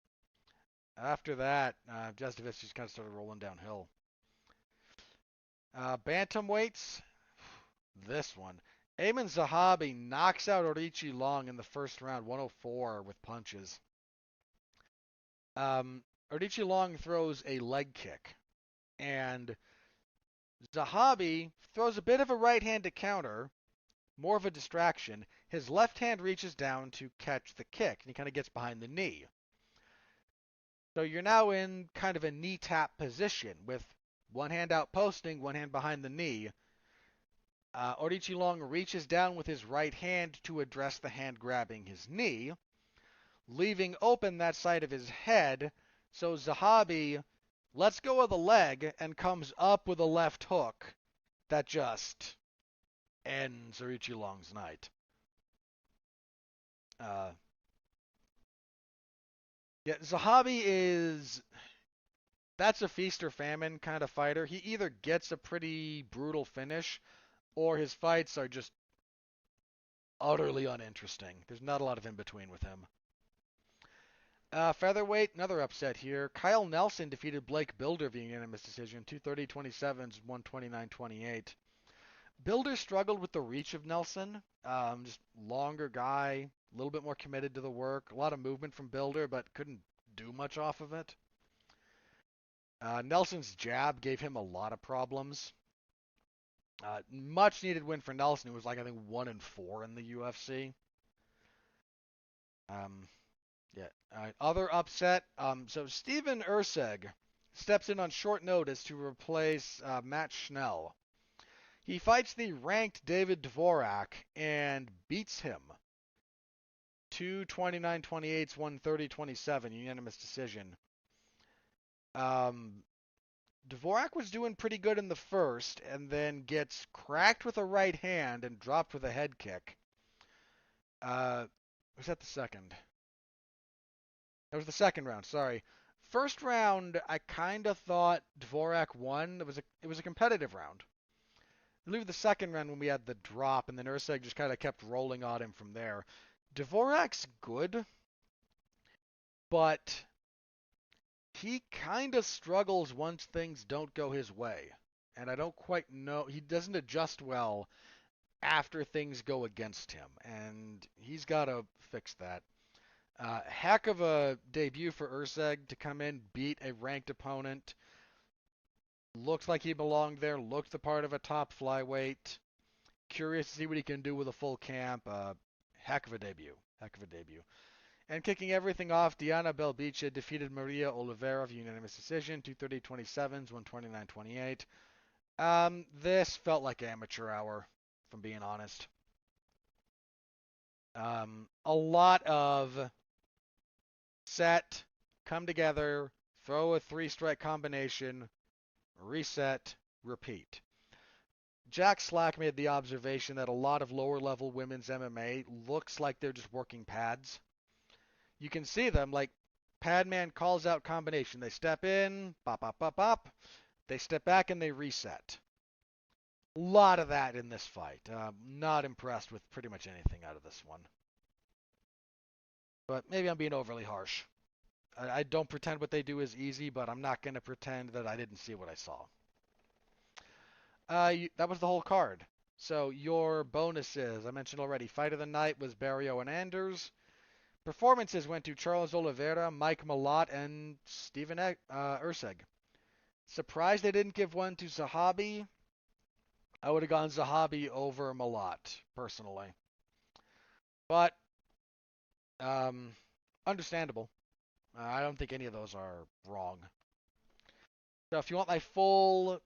S1: after that, Jasdavicius kind of started rolling downhill. Bantamweights, this one. Ayman Zahabi knocks out Orichi Long in the first round, 104 with punches. Orichi Long throws a leg kick, and Zahabi throws a bit of a right hand to counter, more of a distraction. His left hand reaches down to catch the kick, and he kind of gets behind the knee. So you're now in kind of a knee tap position with one hand out posting, one hand behind the knee. Orichi Long reaches down with his right hand to address the hand grabbing his knee, leaving open that side of his head, so Zahabi lets go of the leg and comes up with a left hook that just ends Orichi Long's night. Yeah, Zahabi that's a feast or famine kind of fighter. He either gets a pretty brutal finish, or his fights are just utterly uninteresting. There's not a lot of in between with him. Featherweight, another upset here. Kyle Nelson defeated Blake Bilder via unanimous decision, 230-27, 129-28. Bilder struggled with the reach of Nelson. Just longer guy, a little bit more committed to the work. A lot of movement from Bilder, but couldn't do much off of it. Nelson's jab gave him a lot of problems. Much needed win for Nelson, who was like I think 1-4 in the UFC. Yeah. All right. Other upset. So Steven Erceg steps in on short notice to replace Matt Schnell. He fights the ranked David Dvorak and beats him. 229-28, 130-27, unanimous decision. Dvorak was doing pretty good in the first, and then gets cracked with a right hand and dropped with a head kick. Was that the second? That was the second round. Sorry. First round, I kind of thought Dvorak won. It was a competitive round. I believe the second round when we had the drop, and then Erceg just kind of kept rolling on him from there. Dvorak's good, but he kind of struggles once things don't go his way. And I don't quite know. He doesn't adjust well. after things go against him, and he's got to fix that. Heck of a debut for Urseg to come in, beat a ranked opponent. Looked like he belonged there, looked the part of a top flyweight. Curious to see what he can do with a full camp. Heck of a debut. Heck of a debut. And kicking everything off, Diana Belbice defeated Maria Oliveira via unanimous decision, 230-27, 129-28. This felt like amateur hour, if I'm being honest. A lot of set, come together, throw a three-strike combination, reset, repeat. Jack Slack made the observation that a lot of lower-level women's MMA looks like they're just working pads. You can see them, like, Padman calls out combination. They step in, bop, bop, bop, bop. They step back and they reset. A lot of that in this fight. Not impressed with pretty much anything out of this one. But maybe I'm being overly harsh. I don't pretend what they do is easy, but I'm not going to pretend that I didn't see what I saw. That was the whole card. So your bonuses, I mentioned already, Fight of the Night was Barrio and Anders. Performances went to Charles Oliveira, Mike Malott, and Steven Urseg. Surprised they didn't give one to Zahabi. I would have gone Zahabi over Malott, personally. But, understandable. I don't think any of those are wrong. So if you want my full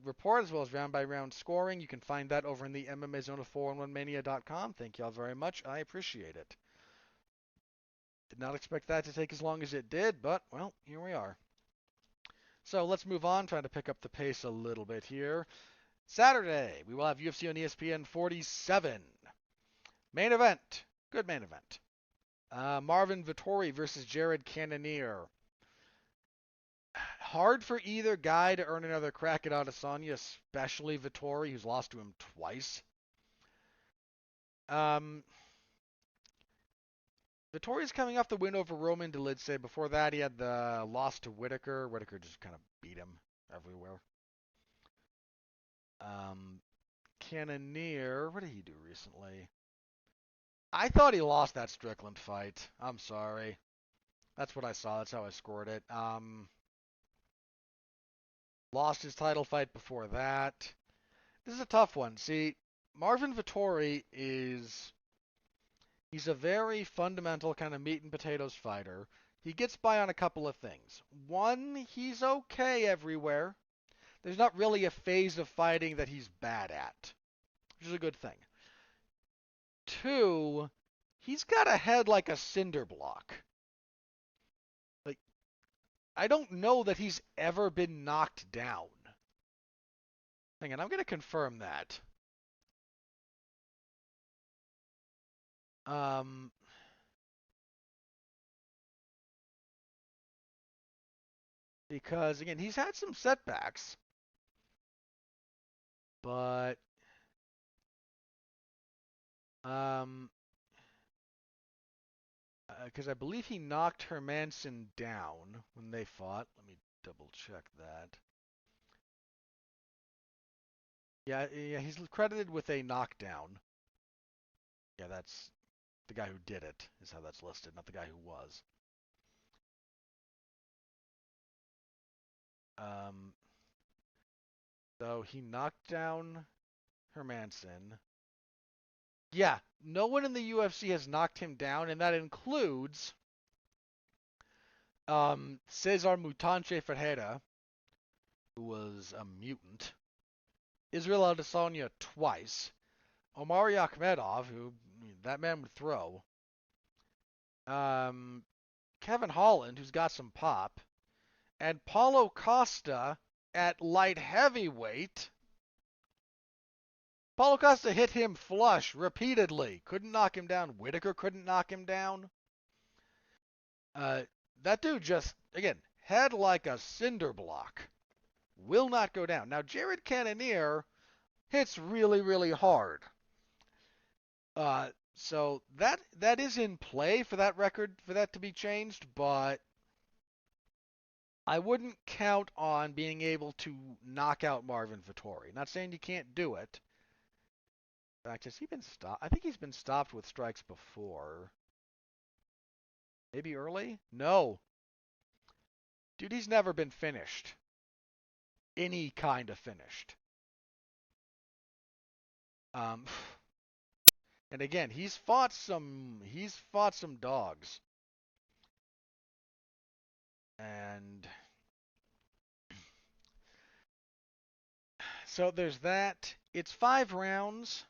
S1: report as well as round-by-round scoring, you can find that over in the MMA Zone of 411mania.com. Thank you all very much. I appreciate it. Did not expect that to take as long as it did, but, well, here we are. So let's move on, trying to pick up the pace a little bit here. Saturday, we will have UFC on ESPN 47. Main event. Good main event. Marvin Vettori versus Jared Cannonier. Hard for either guy to earn another crack at Adesanya, especially Vettori, who's lost to him twice. Vettori's coming off the win over Roman Dolidze. Before that, he had the loss to Whitaker. Whitaker just kind of beat him everywhere. Cannonier, what did he do recently? I thought he lost that Strickland fight. I'm sorry. That's what I saw. That's how I scored it. Lost his title fight before that. This is a tough one. See, Marvin Vettori he's a very fundamental kind of meat and potatoes fighter. He gets by on a couple of things. One, he's okay everywhere. There's not really a phase of fighting that he's bad at, which is a good thing. Two, he's got a head like a cinder block. Like, I don't know that he's ever been knocked down. Hang on, I'm going to confirm that. Because, again, he's had some setbacks. But, because I believe he knocked Hermanson down when they fought. Let me double check that. Yeah, he's credited with a knockdown. Yeah, that's the guy who did it, is how that's listed, not the guy who was. So he knocked down Hermanson. Yeah, no one in the UFC has knocked him down, and that includes Cesar Mutante Ferreira, who was a mutant, Israel Adesanya twice, Omari Akhmedov, who that man would throw, Kevin Holland, who's got some pop, and Paulo Costa at light heavyweight. Paulo Costa hit him flush repeatedly. Couldn't knock him down. Whitaker couldn't knock him down. That dude just, again, head like a cinder block. Will not go down. Now, Jared Cannonier hits really, really hard. So that is in play for that record, for that to be changed, but I wouldn't count on being able to knock out Marvin Vettori. Not saying you can't do it, In fact, has he been stopped? I think he's been stopped with strikes before. Maybe early? No. Dude, he's never been finished. Any kind of finished. Um, and again, he's fought some dogs. And so there's that. It's 5 rounds.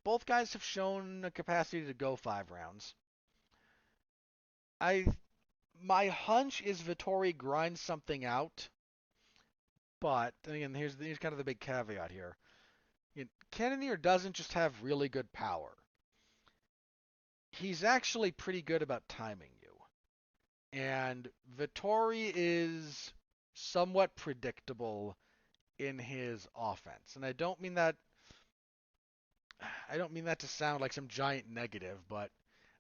S1: Both guys have shown a capacity to go 5 rounds. I My hunch is Vettori grinds something out, but again, here's kind of the big caveat here. Cannonier doesn't just have really good power. He's actually pretty good about timing you. And Vettori is somewhat predictable in his offense. And I don't mean that to sound like some giant negative, but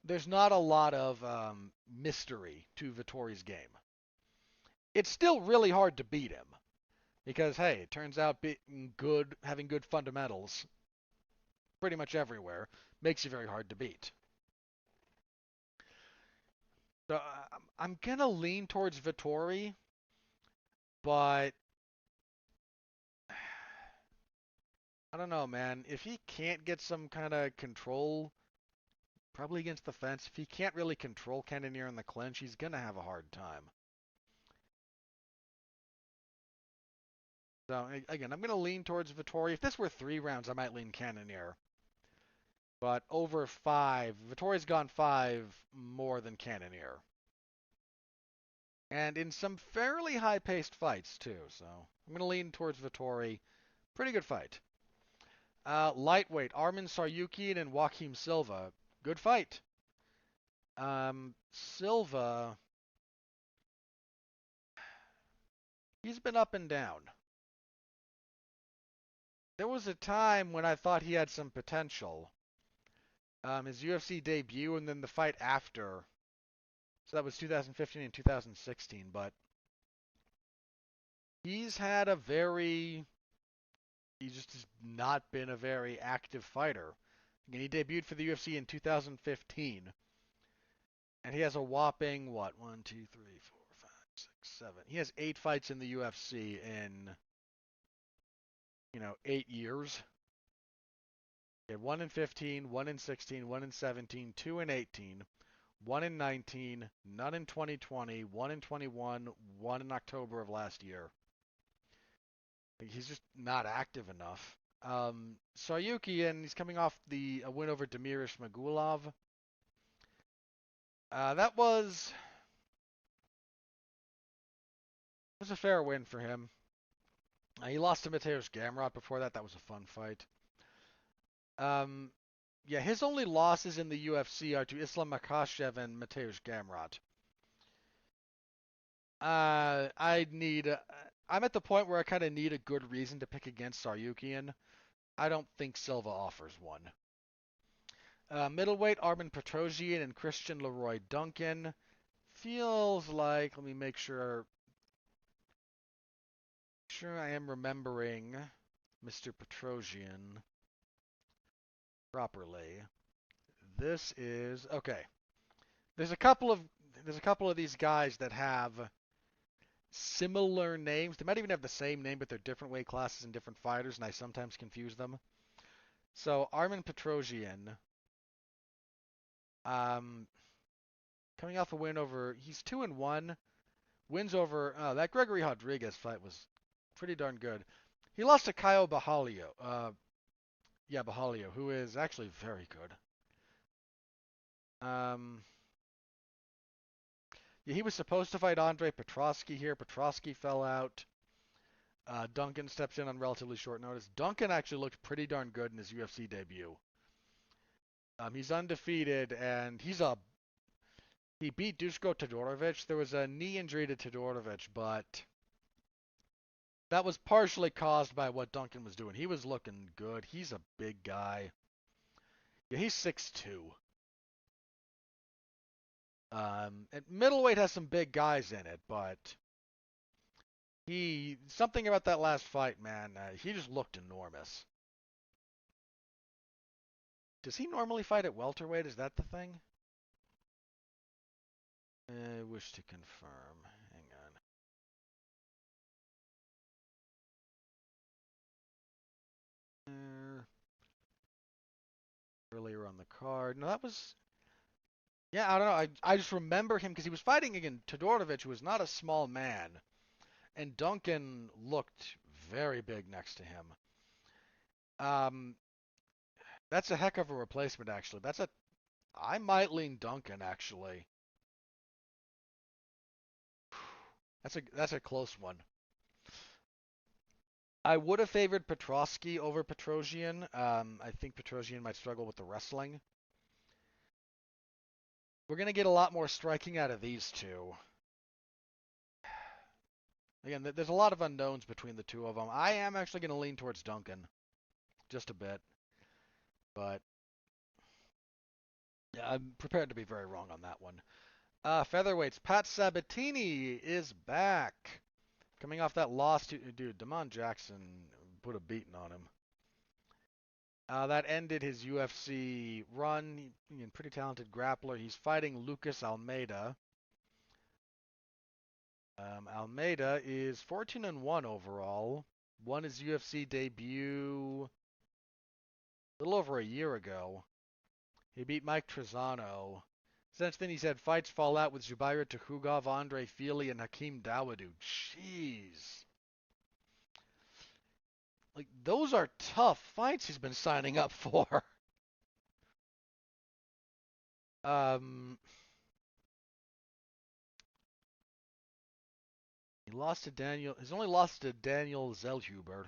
S1: there's not a lot of mystery to Vettori's game. It's still really hard to beat him because hey, it turns out having good fundamentals pretty much everywhere makes you very hard to beat. So I'm gonna lean towards Vettori, but I don't know, man. If he can't get some kind of control, probably against the fence, if he can't really control Cannonier in the clinch, he's gonna have a hard time. So again, I'm gonna lean towards Vettori. If this were 3 rounds, I might lean Cannonier. But over 5, Vittori's gone 5 more than Cannonier. And in some fairly high-paced fights, too. So I'm going to lean towards Vettori. Pretty good fight. Lightweight, Arman Tsarukyan and Joaquim Silva. Good fight. Silva, he's been up and down. There was a time when I thought he had some potential. His UFC debut and then the fight after. So that was 2015 and 2016, but he's had a very he's just not been a very active fighter. Again, he debuted for the UFC in 2015, and he has a whopping what 1, 2, 3, 4, 5, 6, 7. He has 8 fights in the UFC in 8 years. He had 1 in 15, 1 in 16, 1 in 17, 2 in 18, 1 in 19, none in 2020, 1 in 21, 1 in October of last year. He's just not active enough. Tsarukyan, he's coming off a win over Demiris Magulov. That was a fair win for him. He lost to Mateusz Gamrot before that. That was a fun fight. Yeah, his only losses in the UFC are to Islam Makhachev and Mateusz Gamrot. I'm at the point where I kind of need a good reason to pick against Tsarukyan. I don't think Silva offers one. Middleweight, Armen Petrosyan and Christian Leroy Duncan. Feels like, let me make sure I am remembering Mr. Petrosyan properly. This is okay. There's a couple of these guys that have similar names. They might even have the same name, but they're different weight classes and different fighters, and I sometimes confuse them. So Armen Petrosyan, coming off a win over, he's 2-1. Wins over that Gregory Rodriguez fight was pretty darn good. He lost to Caio Borralho. Borralho, who is actually very good. Yeah, he was supposed to fight Andre Petroski here. Petroski fell out. Duncan steps in on relatively short notice. Duncan actually looked pretty darn good in his UFC debut. He's undefeated, and he beat Duško Todorovic. There was a knee injury to Todorovic, but that was partially caused by what Duncan was doing. He was looking good. He's a big guy. Yeah, he's 6'2". And middleweight has some big guys in it, but something about that last fight, man, he just looked enormous. Does he normally fight at welterweight? Is that the thing? I wish to confirm. Hang on. Earlier on the card. No, that was. Yeah, I don't know. I just remember him because he was fighting against Todorovic, who was not a small man, and Duncan looked very big next to him. Um, that's a heck of a replacement, actually. I might lean Duncan, actually. That's a close one. I would have favored Petrosky over Petrosian. I think Petrosian might struggle with the wrestling. We're gonna get a lot more striking out of these two. Again, there's a lot of unknowns between the two of them. I am actually gonna lean towards Duncan, just a bit, but yeah, I'm prepared to be very wrong on that one. Featherweights, Pat Sabatini is back. Coming off that loss to, dude, Damon Jackson put a beating on him. That ended his UFC run. Pretty talented grappler. He's fighting Lucas Almeida. Almeida is 14-1 overall. Won his UFC debut a little over a year ago. He beat Mike Trezano. Since then, he's had fights fall out with Zubair Tukhugov, Andre Fili, and Hakeem Dawodu. Jeez. Like, those are tough fights he's been signing up for. Um, he lost to Daniel. He's only lost to Daniel Zellhuber.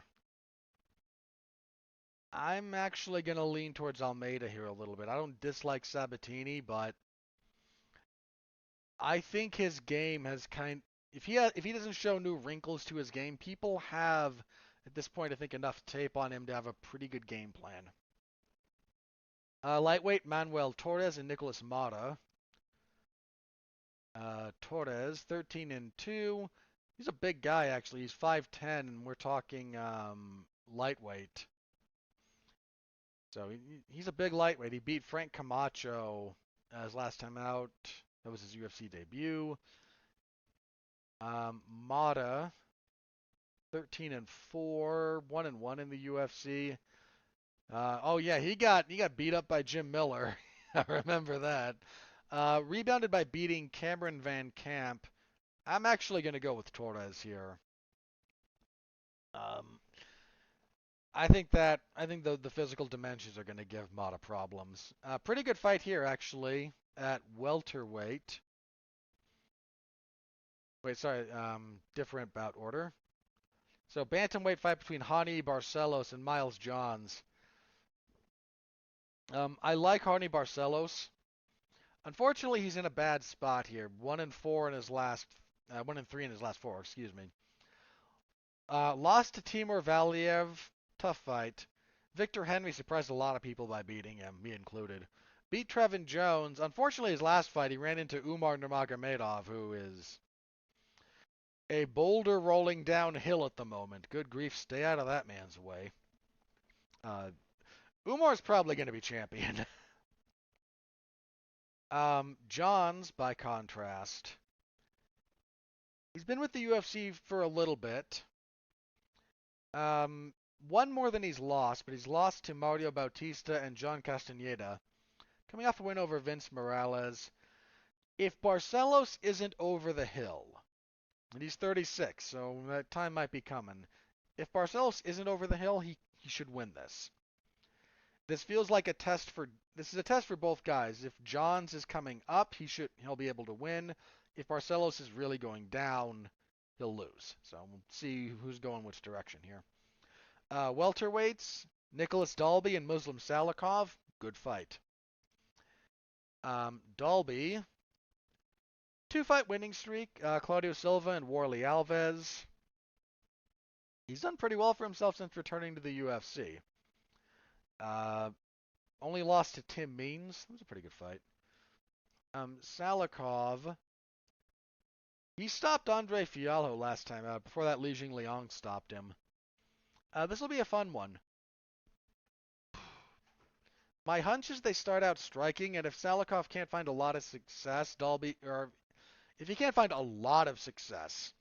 S1: I'm actually gonna lean towards Almeida here a little bit. I don't dislike Sabatini, but I think his game has if he doesn't show new wrinkles to his game, people have at this point I think enough tape on him to have a pretty good game plan. Lightweight Manuel Torres and Nicolas Mata. Torres 13-2. He's a big guy actually. He's 5'10", and we're talking lightweight. So he's a big lightweight. He beat Frank Camacho his last time out. That was his UFC debut. Mata, 13-4, 1-1 in the UFC. Oh yeah, he got beat up by Jim Miller. I remember that. Rebounded by beating Cameron Van Camp. I'm actually going to go with Torres here. Um, I think the physical dimensions are going to give Mata problems. Pretty good fight here actually at welterweight. Wait, sorry, different bout order. So bantamweight fight between Hani Barcelos and Miles Johns. I like Hani Barcelos. Unfortunately, he's in a bad spot here. 1-4 in his last, 1-3 in his last four. Excuse me. Lost to Timur Valiev. Tough fight. Victor Henry surprised a lot of people by beating him, me included. Beat Trevin Jones. Unfortunately, his last fight, he ran into Umar Nurmagomedov, who is a boulder rolling downhill at the moment. Good grief, stay out of that man's way. Umar's probably going to be champion. Johns, by contrast, he's been with the UFC for a little bit. One more than he's lost, but he's lost to Mario Bautista and John Castaneda. Coming off a win over Vince Morales. If Barcelos isn't over the hill, and he's 36, so that time might be coming. If Barcelos isn't over the hill, he should win this. This feels like a test for this is a test for both guys. If Johns is coming up, he'll be able to win. If Barcelos is really going down, he'll lose. So we'll see who's going which direction here. Welterweights, Nicholas Dalby and Muslim Salikov. Good fight. Dalby, 2-fight winning streak. Claudio Silva and Warley Alves. He's done pretty well for himself since returning to the UFC. Only lost to Tim Means. That was a pretty good fight. Salikov, he stopped Andre Fialho last time out. Before that, Li Jingliang stopped him. This will be a fun one. My hunch is they start out striking, and if Salikov can't find a lot of success, Dalby, or if he can't find a lot of success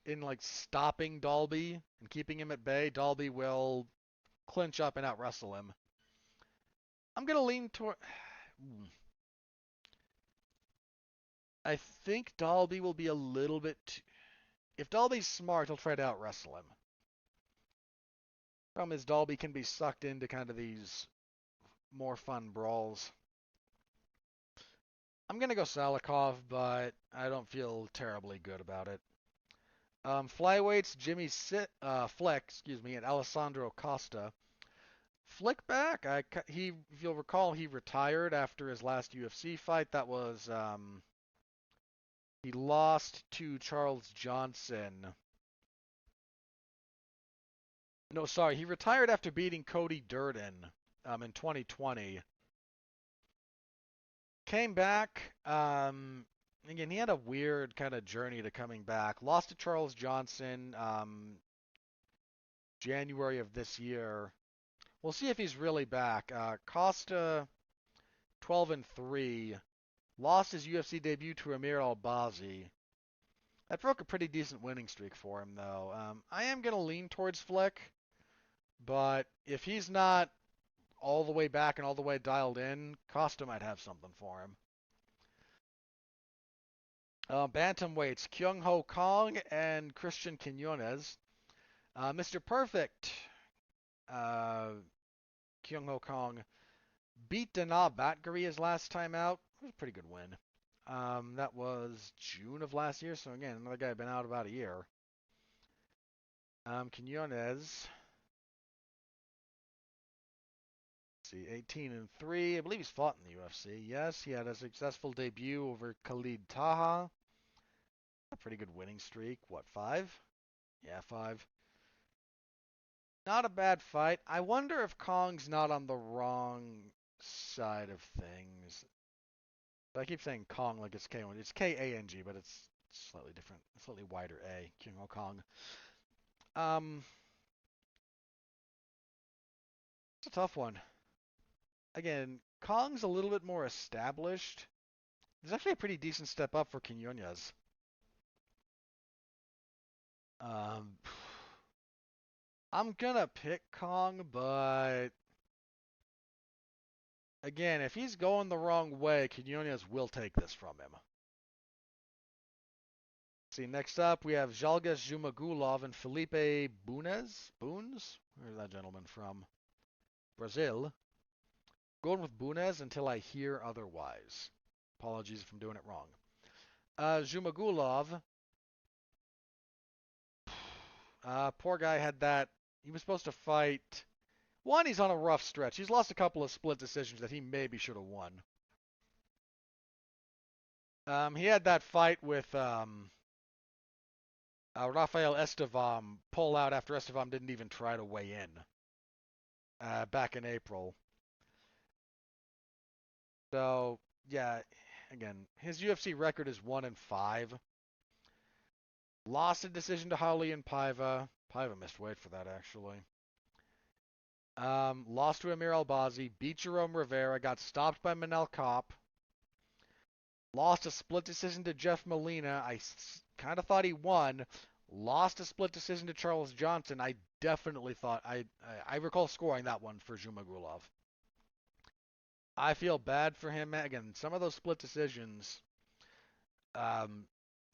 S1: in like stopping Dalby and keeping him at bay, Dalby will clinch up and out wrestle him. I'm gonna lean toward. I think Dalby will be a little bit. If Dalby's smart, he'll try to out wrestle him. Problem is, Dalby can be sucked into kind of these more fun brawls. I'm gonna go Salikov, but I don't feel terribly good about it. Flyweights, Flick, and Alessandro Costa. Flick back. If you'll recall, he retired after his last UFC fight. That was he lost to Charles Johnson. No, sorry, he retired after beating Cody Durden in 2020. Came back. Again, he had a weird kind of journey to coming back. Lost to Charles Johnson January of this year. We'll see if he's really back. Costa 12-3. Lost his UFC debut to Amir Albazi. That broke a pretty decent winning streak for him, though. I am going to lean towards Flick, but if he's not all the way back and all the way dialed in, Costa might have something for him. Bantamweights, Kyung Ho Kong and Christian Quinones. Mr. Perfect, Kyung Ho Kong, beat Dana Batgary his last time out. It was a pretty good win. That was June of last year, so again, another guy been out about a year. Quinones, see, 18-3. I believe he's fought in the UFC. Yes, he had a successful debut over Khalid Taha. A pretty good winning streak. What, 5? Yeah, 5. Not a bad fight. I wonder if Kong's not on the wrong side of things. I keep saying Kong like it's K1. It's K-A-N-G, but it's slightly different. Slightly wider A. Kyung Ho Kong. It's a tough one. Again, Kong's a little bit more established. It's actually a pretty decent step up for Quinones. I'm gonna pick Kong, but again, if he's going the wrong way, Quinones will take this from him. See, next up we have Zhalgas Zhumagulov and Felipe Bunes. Where's that gentleman from? Brazil. Going with Bunes until I hear otherwise. Apologies if I'm doing it wrong. Zhumagulov. Poor guy had that. He was supposed to fight. One, he's on a rough stretch. He's lost a couple of split decisions that he maybe should have won. He had that fight with Rafael Estevam pull out after Estevam didn't even try to weigh in back in April. So, yeah, again, his UFC record is 1-5. Lost a decision to Raulian Paiva. Paiva missed weight for that, actually. Lost to Amir Albazi. Beat Jerome Rivera. Got stopped by Manel Kopp. Lost a split decision to Jeff Molina. I kind of thought he won. Lost a split decision to Charles Johnson. I definitely thought I recall scoring that one for Zhumagulov. I feel bad for him. Again, some of those split decisions.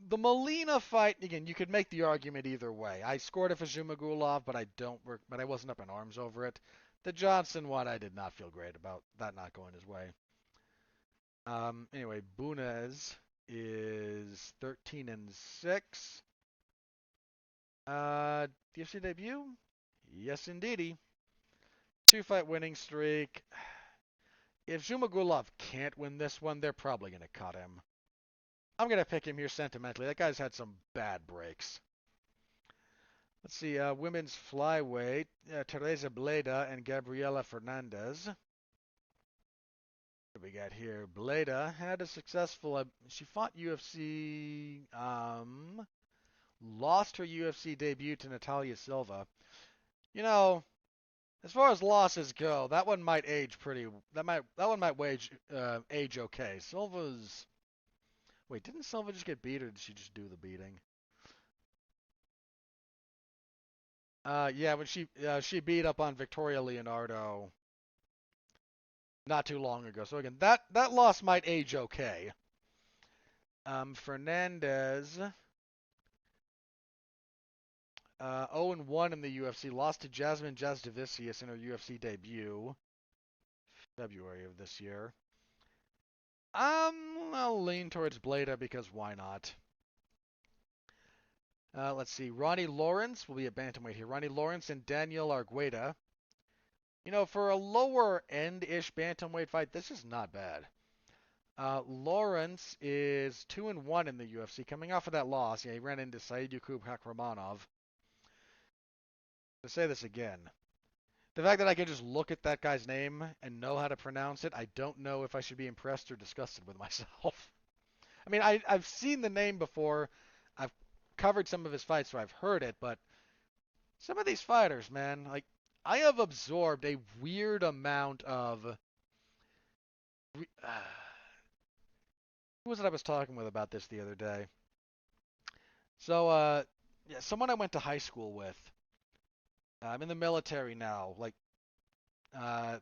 S1: The Molina fight, again, you could make the argument either way. I scored it for Zhumagulov, but I wasn't up in arms over it. The Johnson one, I did not feel great about that not going his way. Anyway, Bunes is 13-6. UFC debut? Yes, indeedy. 2-fight winning streak. If Zhumagulov can't win this one, they're probably going to cut him. I'm going to pick him here sentimentally. That guy's had some bad breaks. Let's see, women's flyweight, Teresa Bleda and Gabriela Fernandez. What do we got here? Bleda had a successful, she fought UFC, lost her UFC debut to Natalia Silva. You know, As far as losses go, that one might age pretty. That one might age okay. Silva's. Wait, didn't Silva just get beat, or did she just do the beating? Yeah, when she beat up on Victoria Leonardo not too long ago. So again, that loss might age okay. Fernandez, 0-1 in the UFC, lost to Jasmine Jasdavicius in her UFC debut, February of this year. I'll lean towards Bleda because why not? Let's see. Ronnie Lawrence will be a bantamweight here. Ronnie Lawrence and Daniel Argueda. You know, for a lower end-ish bantamweight fight, this is not bad. Lawrence is 2-1 in the UFC, coming off of that loss. Yeah, he ran into Said Yakub Hakramanov. To say this again, the fact that I can just look at that guy's name and know how to pronounce it, I don't know if I should be impressed or disgusted with myself. I mean, I've seen the name before. I've covered some of his fights, so I've heard it, but some of these fighters, man, like, I have absorbed a weird amount of. Who was it I was talking with about this the other day? So, yeah, someone I went to high school with. I'm in the military now, like,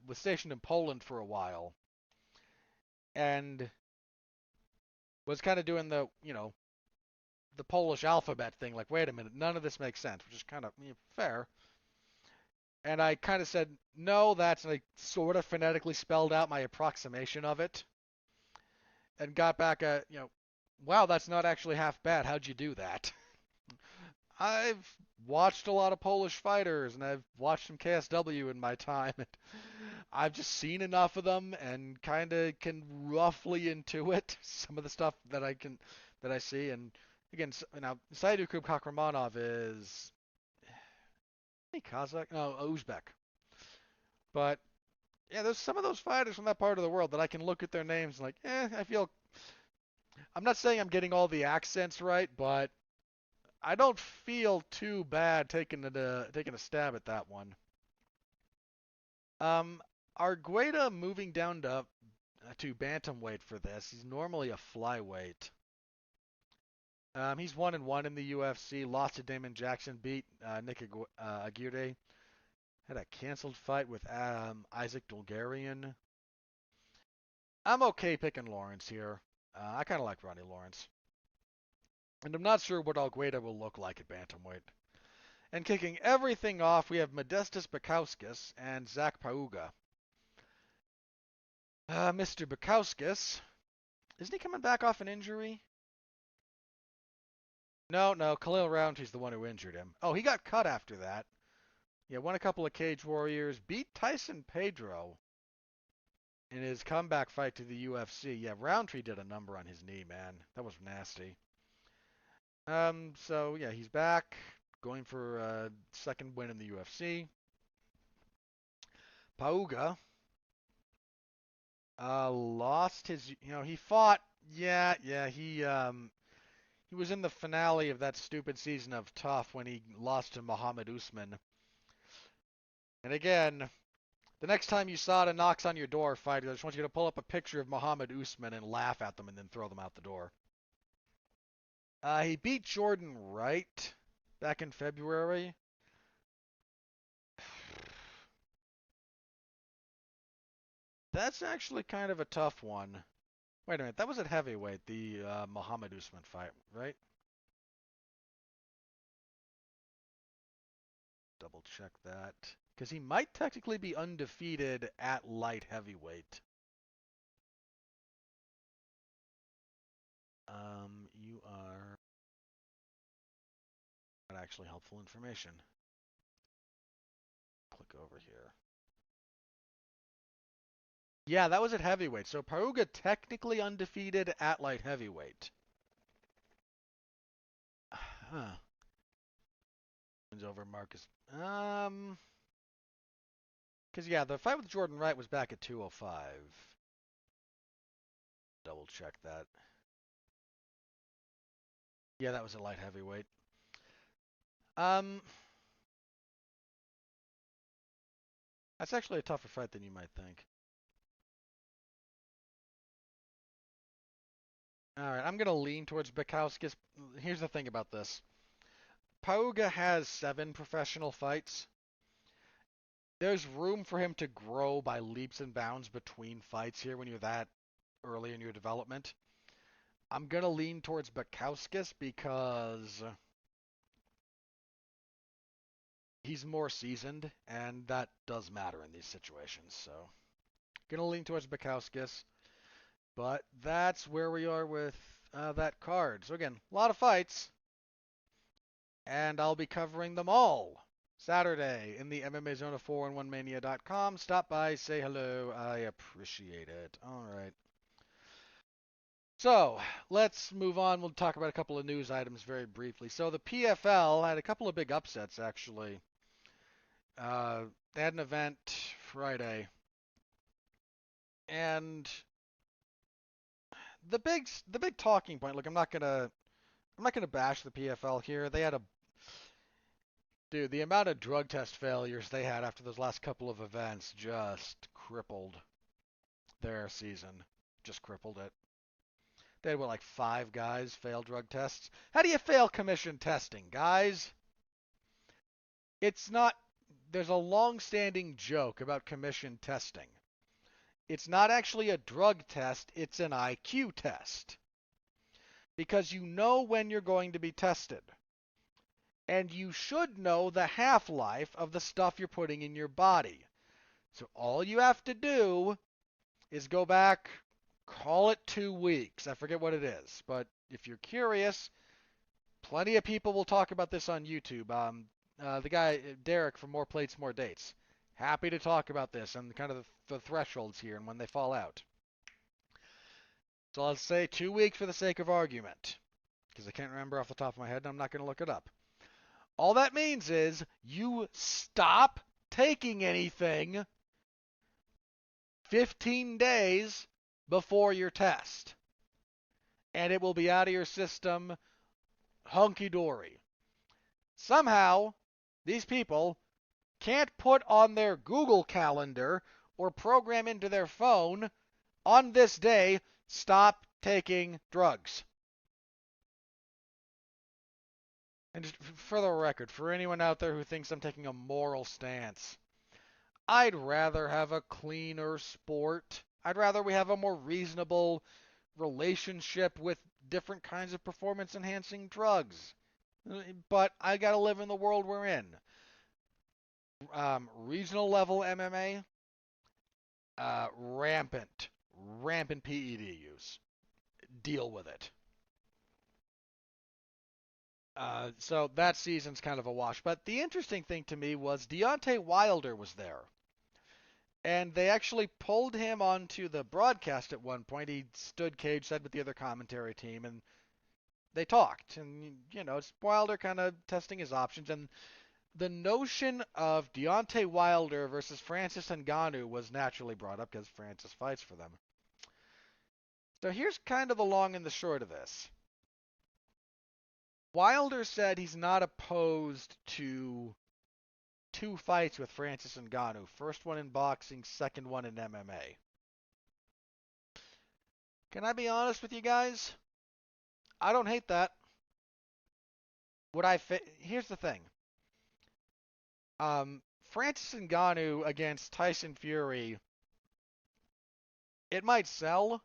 S1: was stationed in Poland for a while, and was kind of doing the Polish alphabet thing. Like, wait a minute, none of this makes sense, which is kind of fair. And I kind of said, no, that's, and I sort of phonetically spelled out my approximation of it, and got back at, wow, that's not actually half bad. How'd you do that? I've watched a lot of Polish fighters, and I've watched some KSW in my time, and I've just seen enough of them and kind of can roughly intuit some of the stuff that I see. And again, now Saidu Kakramanov is he Kazakh? No, Uzbek. But yeah, there's some of those fighters from that part of the world that I can look at their names and like, I feel. I'm not saying I'm getting all the accents right, but I don't feel too bad taking a stab at that one. Um, Argueda moving down to bantamweight for this. He's normally a flyweight. He's 1-1 in the UFC. Lost to Damon Jackson. Beat Nick Aguirre. Had a canceled fight with Isaac Dulgarian. I'm okay picking Lawrence here. I kind of like Ronnie Lawrence. And I'm not sure what Algueda will look like at bantamweight. And kicking everything off, we have Modestas Bakauskas and Zach Pauga. Mr. Bakauskas, isn't he coming back off an injury? No, Khalil Roundtree's the one who injured him. Oh, he got cut after that. Yeah, won a couple of Cage Warriors, beat Tyson Pedro in his comeback fight to the UFC. Yeah, Roundtree did a number on his knee, man. That was nasty. So yeah, he's back, going for a second win in the UFC. Pauga, lost his, he fought, yeah, he was in the finale of that stupid season of Tough when he lost to Muhammad Usman. And again, the next time USADA knocks on your door, fighter, I just want you to pull up a picture of Muhammad Usman and laugh at them and then throw them out the door. He beat Jordan Wright back in February. That's actually kind of a tough one. Wait a minute, that was at heavyweight, the Muhammad Usman fight, right? Double check that. Because he might technically be undefeated at light heavyweight. You are not actually helpful information. Click over here. Yeah, that was at heavyweight. So Pauga technically undefeated at light heavyweight. Huh. Wins over Marcus. Because yeah, the fight with Jordan Wright was back at 205. Double check that. Yeah, that was a light heavyweight. Um, That's actually a tougher fight than you might think. All right, I'm gonna lean towards Bukowskis. Here's the thing about this: Pauga has 7 professional fights. There's room for him to grow by leaps and bounds between fights here when you're that early in your development. I'm gonna lean towards Bukowskis because he's more seasoned, and that does matter in these situations. So, gonna lean towards Bukowskis, but that's where we are with that card. So again, a lot of fights, and I'll be covering them all Saturday in the MMA Zone of 411mania.com. Stop by, say hello. I appreciate it. All right. So let's move on. We'll talk about a couple of news items very briefly. So the PFL had a couple of big upsets, actually. They had an event Friday, and the big talking point. Look, I'm not gonna bash the PFL here. They had a dude. The amount of drug test failures they had after those last couple of events just crippled their season. Just crippled it. They had what, like 5 guys fail drug tests. How do you fail commission testing, guys? It's not. There's a long-standing joke about commission testing. It's not actually a drug test, it's an IQ test. Because you know when you're going to be tested. And you should know the half-life of the stuff you're putting in your body. So all you have to do is go back, call it 2 weeks. I forget what it is. But if you're curious, plenty of people will talk about this on YouTube. The guy, Derek from More Plates, More Dates. Happy to talk about this and kind of the thresholds here and when they fall out. So I'll say 2 weeks for the sake of argument, because I can't remember off the top of my head and I'm not going to look it up. All that means is you stop taking anything 15 days before your test, and it will be out of your system hunky-dory. Somehow, these people can't put on their Google Calendar or program into their phone, on this day, stop taking drugs. And just for the record, for anyone out there who thinks I'm taking a moral stance, I'd rather have a cleaner sport. I'd rather we have a more reasonable relationship with different kinds of performance-enhancing drugs. But I gotta live in the world we're in. Regional level MMA, rampant PED use. Deal with it. So that season's kind of a wash. But the interesting thing to me was Deontay Wilder was there. And they actually pulled him onto the broadcast at one point. He stood cage side with the other commentary team, and they talked. And, it's Wilder kind of testing his options. And the notion of Deontay Wilder versus Francis Ngannou was naturally brought up because Francis fights for them. So here's kind of the long and the short of this. Wilder said he's not opposed to 2 fights with Francis Ngannou. First one in boxing, second one in MMA. Can I be honest with you guys? I don't hate that. Here's the thing. Francis Ngannou against Tyson Fury, it might sell,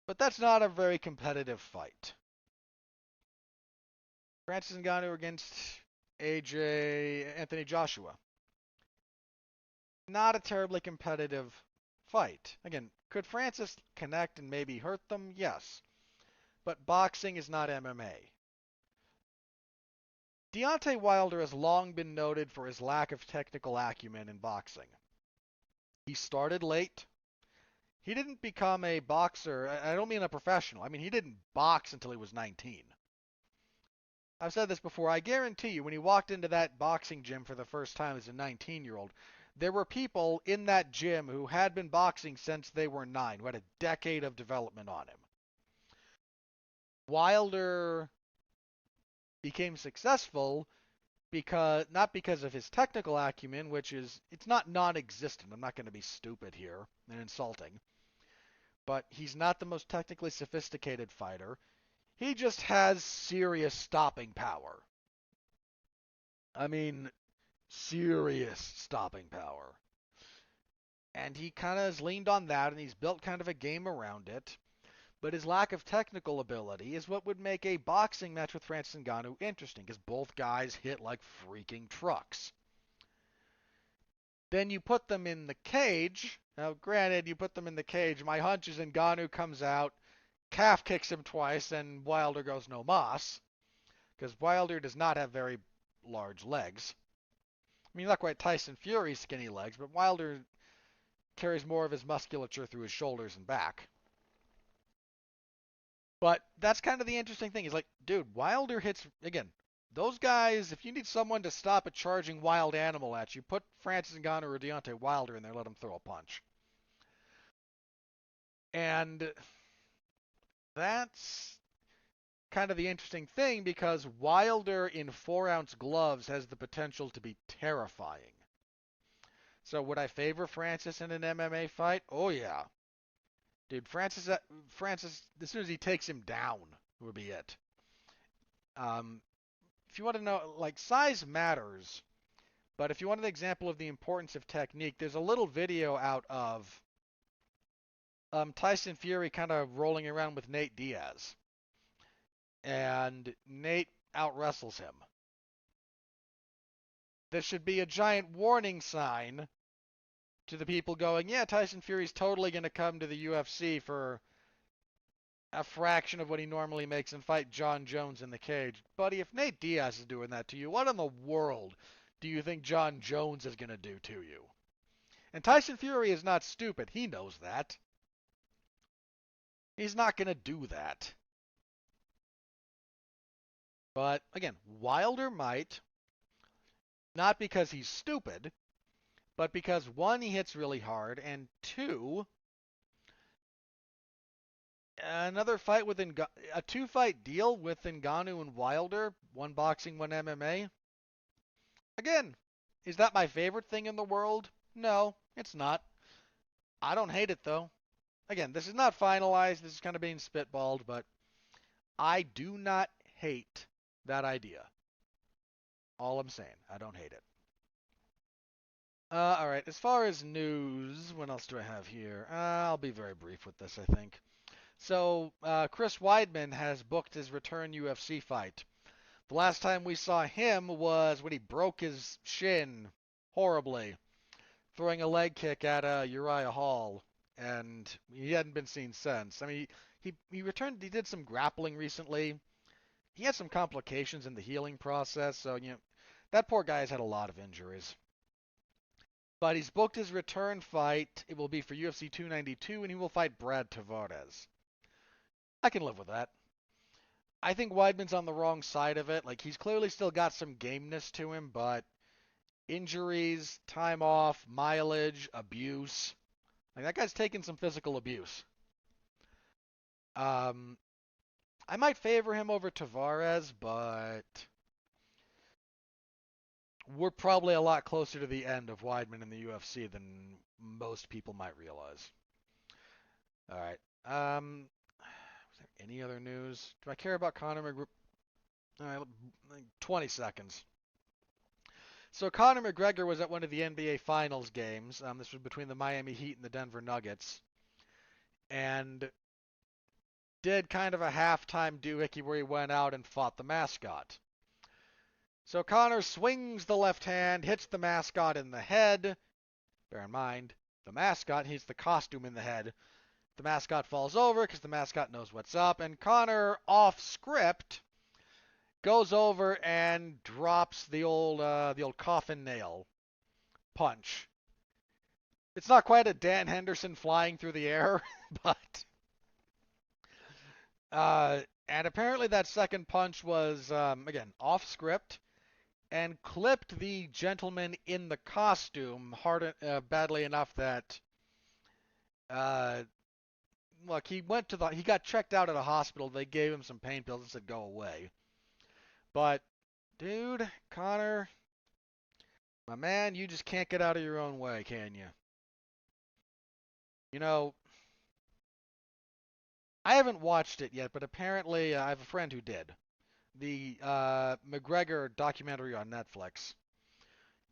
S1: but that's not a very competitive fight. Francis Ngannou against Anthony Joshua, not a terribly competitive fight. Again, could Francis connect and maybe hurt them? Yes. But boxing is not MMA. Deontay Wilder has long been noted for his lack of technical acumen in boxing. He started late. He didn't become a boxer. I don't mean a professional. I mean, he didn't box until he was 19. I've said this before. I guarantee you, when he walked into that boxing gym for the first time as a 19-year-old, there were people in that gym who had been boxing since they were 9, who had a decade of development on him. Wilder became successful not because of his technical acumen, which is it's not non-existent. I'm not going to be stupid here and insulting, but he's not the most technically sophisticated fighter. He just has serious stopping power. I mean, serious stopping power. And he kind of has leaned on that, and he's built kind of a game around it. But his lack of technical ability is what would make a boxing match with Francis Ngannou interesting, because both guys hit like freaking trucks. Then you put them in the cage. Now, granted, you put them in the cage. My hunch is Ngannou comes out, calf kicks him twice, and Wilder goes no mas, because Wilder does not have very large legs. I mean, not quite Tyson Fury's skinny legs, but Wilder carries more of his musculature through his shoulders and back. But that's kind of the interesting thing. He's like, dude, Wilder hits, again, those guys, if you need someone to stop a charging wild animal at you, put Francis Ngannou or Deontay Wilder in there, let him throw a punch. And that's kind of the interesting thing, because Wilder in 4-ounce gloves has the potential to be terrifying. So would I favor Francis in an MMA fight? Oh yeah. Dude, Francis, as soon as he takes him down, would be it. Um, if you want to know, like, size matters, but if you want an example of the importance of technique, there's a little video out of Tyson Fury kind of rolling around with Nate Diaz, and Nate out wrestles him. This should be a giant warning sign to the people going, yeah, Tyson Fury's totally going to come to the UFC for a fraction of what he normally makes and fight John Jones in the cage. Buddy, if Nate Diaz is doing that to you, what in the world do you think John Jones is going to do to you? And Tyson Fury is not stupid. He knows that. He's not going to do that. But, again, Wilder might, not because he's stupid, but because, one, he hits really hard, and two, another fight with a two-fight deal with Ngannou and Wilder, one boxing, one MMA. Again, is that my favorite thing in the world? No, it's not. I don't hate it though. Again, this is not finalized. This is kind of being spitballed, but I do not hate that idea. All I'm saying, I don't hate it. All right. As far as news, what else do I have here? I'll be very brief with this, I think. So, Chris Weidman has booked his return UFC fight. The last time we saw him was when he broke his shin horribly, throwing a leg kick at Uriah Hall, and he hadn't been seen since. I mean, he returned. He did some grappling recently. He had some complications in the healing process, so that poor guy has had a lot of injuries. But he's booked his return fight. It will be for UFC 292, and he will fight Brad Tavares. I can live with that. I think Weidman's on the wrong side of it. Like, he's clearly still got some gameness to him, but injuries, time off, mileage, abuse. Like, that guy's taken some physical abuse. I might favor him over Tavares, but we're probably a lot closer to the end of Weidman in the UFC than most people might realize. All right. Was there any other news? Do I care about Conor McGregor? All right, like 20 seconds. So Conor McGregor was at one of the NBA Finals games. This was between the Miami Heat and the Denver Nuggets, and did kind of a halftime doohickey where he went out and fought the mascot. So Conor swings the left hand, hits the mascot in the head. Bear in mind, the mascot hits the costume in the head. The mascot falls over because the mascot knows what's up, and Conor, off script, goes over and drops the old coffin nail punch. It's not quite a Dan Henderson flying through the air, but and apparently that second punch was again off script and clipped the gentleman in the costume badly enough that look, he got checked out at a hospital. They gave him some pain pills and said go away. But Dude, Connor, my man, you just can't get out of your own way, can you? You know, I haven't watched it yet, but apparently I have a friend who did. The McGregor documentary on Netflix.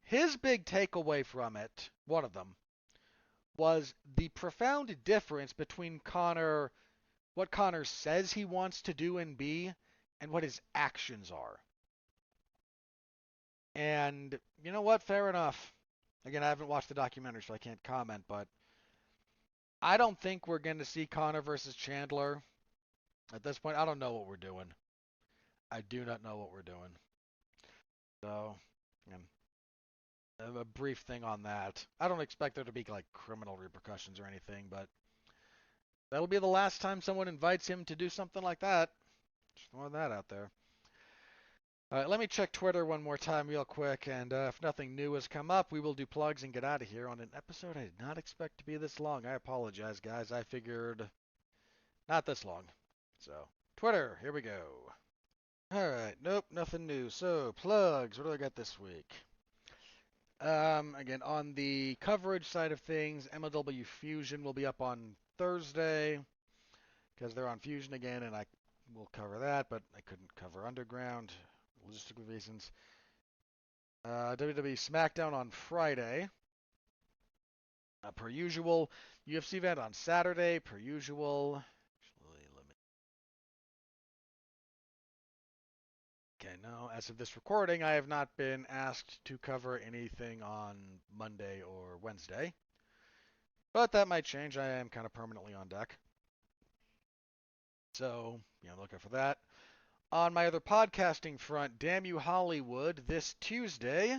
S1: His big takeaway from it, one of them, was the profound difference between what Connor says he wants to do and be, and what his actions are. And you know what? Fair enough. Again, I haven't watched the documentary, so I can't comment, but I don't think we're going to see Connor versus Chandler. At this point, I don't know what we're doing. I do not know what we're doing. So, a brief thing on that. I don't expect there to be like criminal repercussions or anything, but that'll be the last time someone invites him to do something like that. Just throwing that out there. All right, let me check Twitter one more time real quick, and if nothing new has come up, we will do plugs and get out of here on an episode I did not expect to be this long. I apologize, guys. I figured not this long. So, Twitter, here we go. All right, nope, nothing new. So, plugs, what do I got this week? Again, on the coverage side of things, MLW Fusion will be up on Thursday because they're on Fusion again, and I will cover that, but I couldn't cover Underground, logistical reasons. WWE SmackDown on Friday, per usual. UFC event on Saturday, per usual. Okay, no, as of this recording, I have not been asked to cover anything on Monday or Wednesday. But that might change. I am kind of permanently on deck. So, look out for that. On my other podcasting front, Damn You Hollywood, this Tuesday,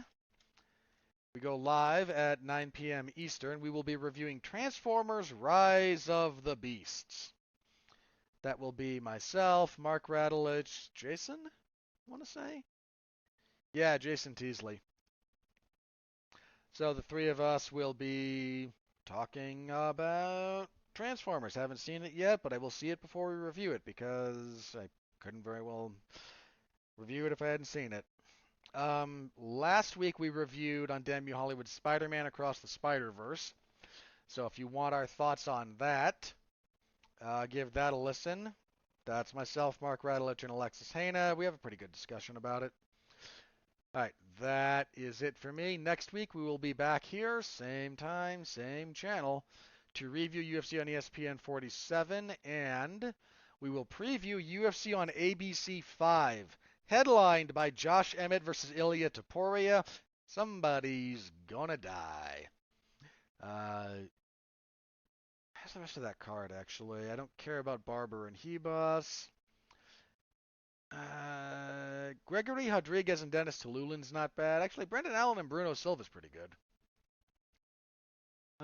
S1: we go live at 9 p.m. Eastern. We will be reviewing Transformers Rise of the Beasts. That will be myself, Mark Radulich, Jason, I want to say? Yeah, Jason Teasley. So the three of us will be talking about Transformers. Haven't seen it yet, but I will see it before we review it because I couldn't very well review it if I hadn't seen it. Last week we reviewed on Damn You Hollywood Spider-Man Across the Spider-Verse. So if you want our thoughts on that, give that a listen. That's myself, Mark Radulich, and Alexis Haina. We have a pretty good discussion about it. All right, that is it for me. Next week we will be back here, same time, same channel, to review UFC on ESPN 47, and we will preview UFC on ABC 5, headlined by Josh Emmett versus Ilia Topuria. Somebody's gonna die. How's the rest of that card, actually? I don't care about Barber and Hebus. Gregory Rodriguez and Dennis Tululin's not bad. Actually, Brendan Allen and Bruno Silva's pretty good.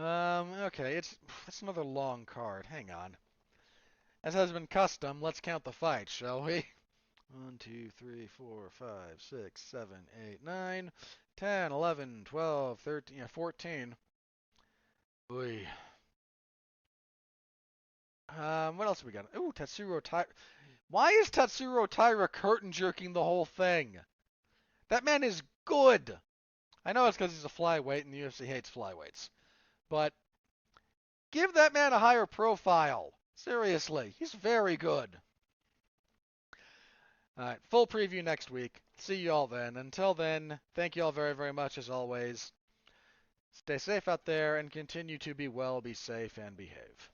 S1: Okay, it's another long card. Hang on. As has been custom, let's count the fights, shall we? 1, 2, 3, 4, 5, 6, 7, 8, 9, 10, 11, 12, 13, 14. Oy. What else have we got? Ooh, Tatsuro Taira. Why is Tatsuro Taira curtain jerking the whole thing? That man is good. I know it's because he's a flyweight and the UFC hates flyweights. But give that man a higher profile. Seriously, he's very good. All right, full preview next week. See you all then. Until then, thank you all very, very much as always. Stay safe out there and continue to be well, be safe, and behave.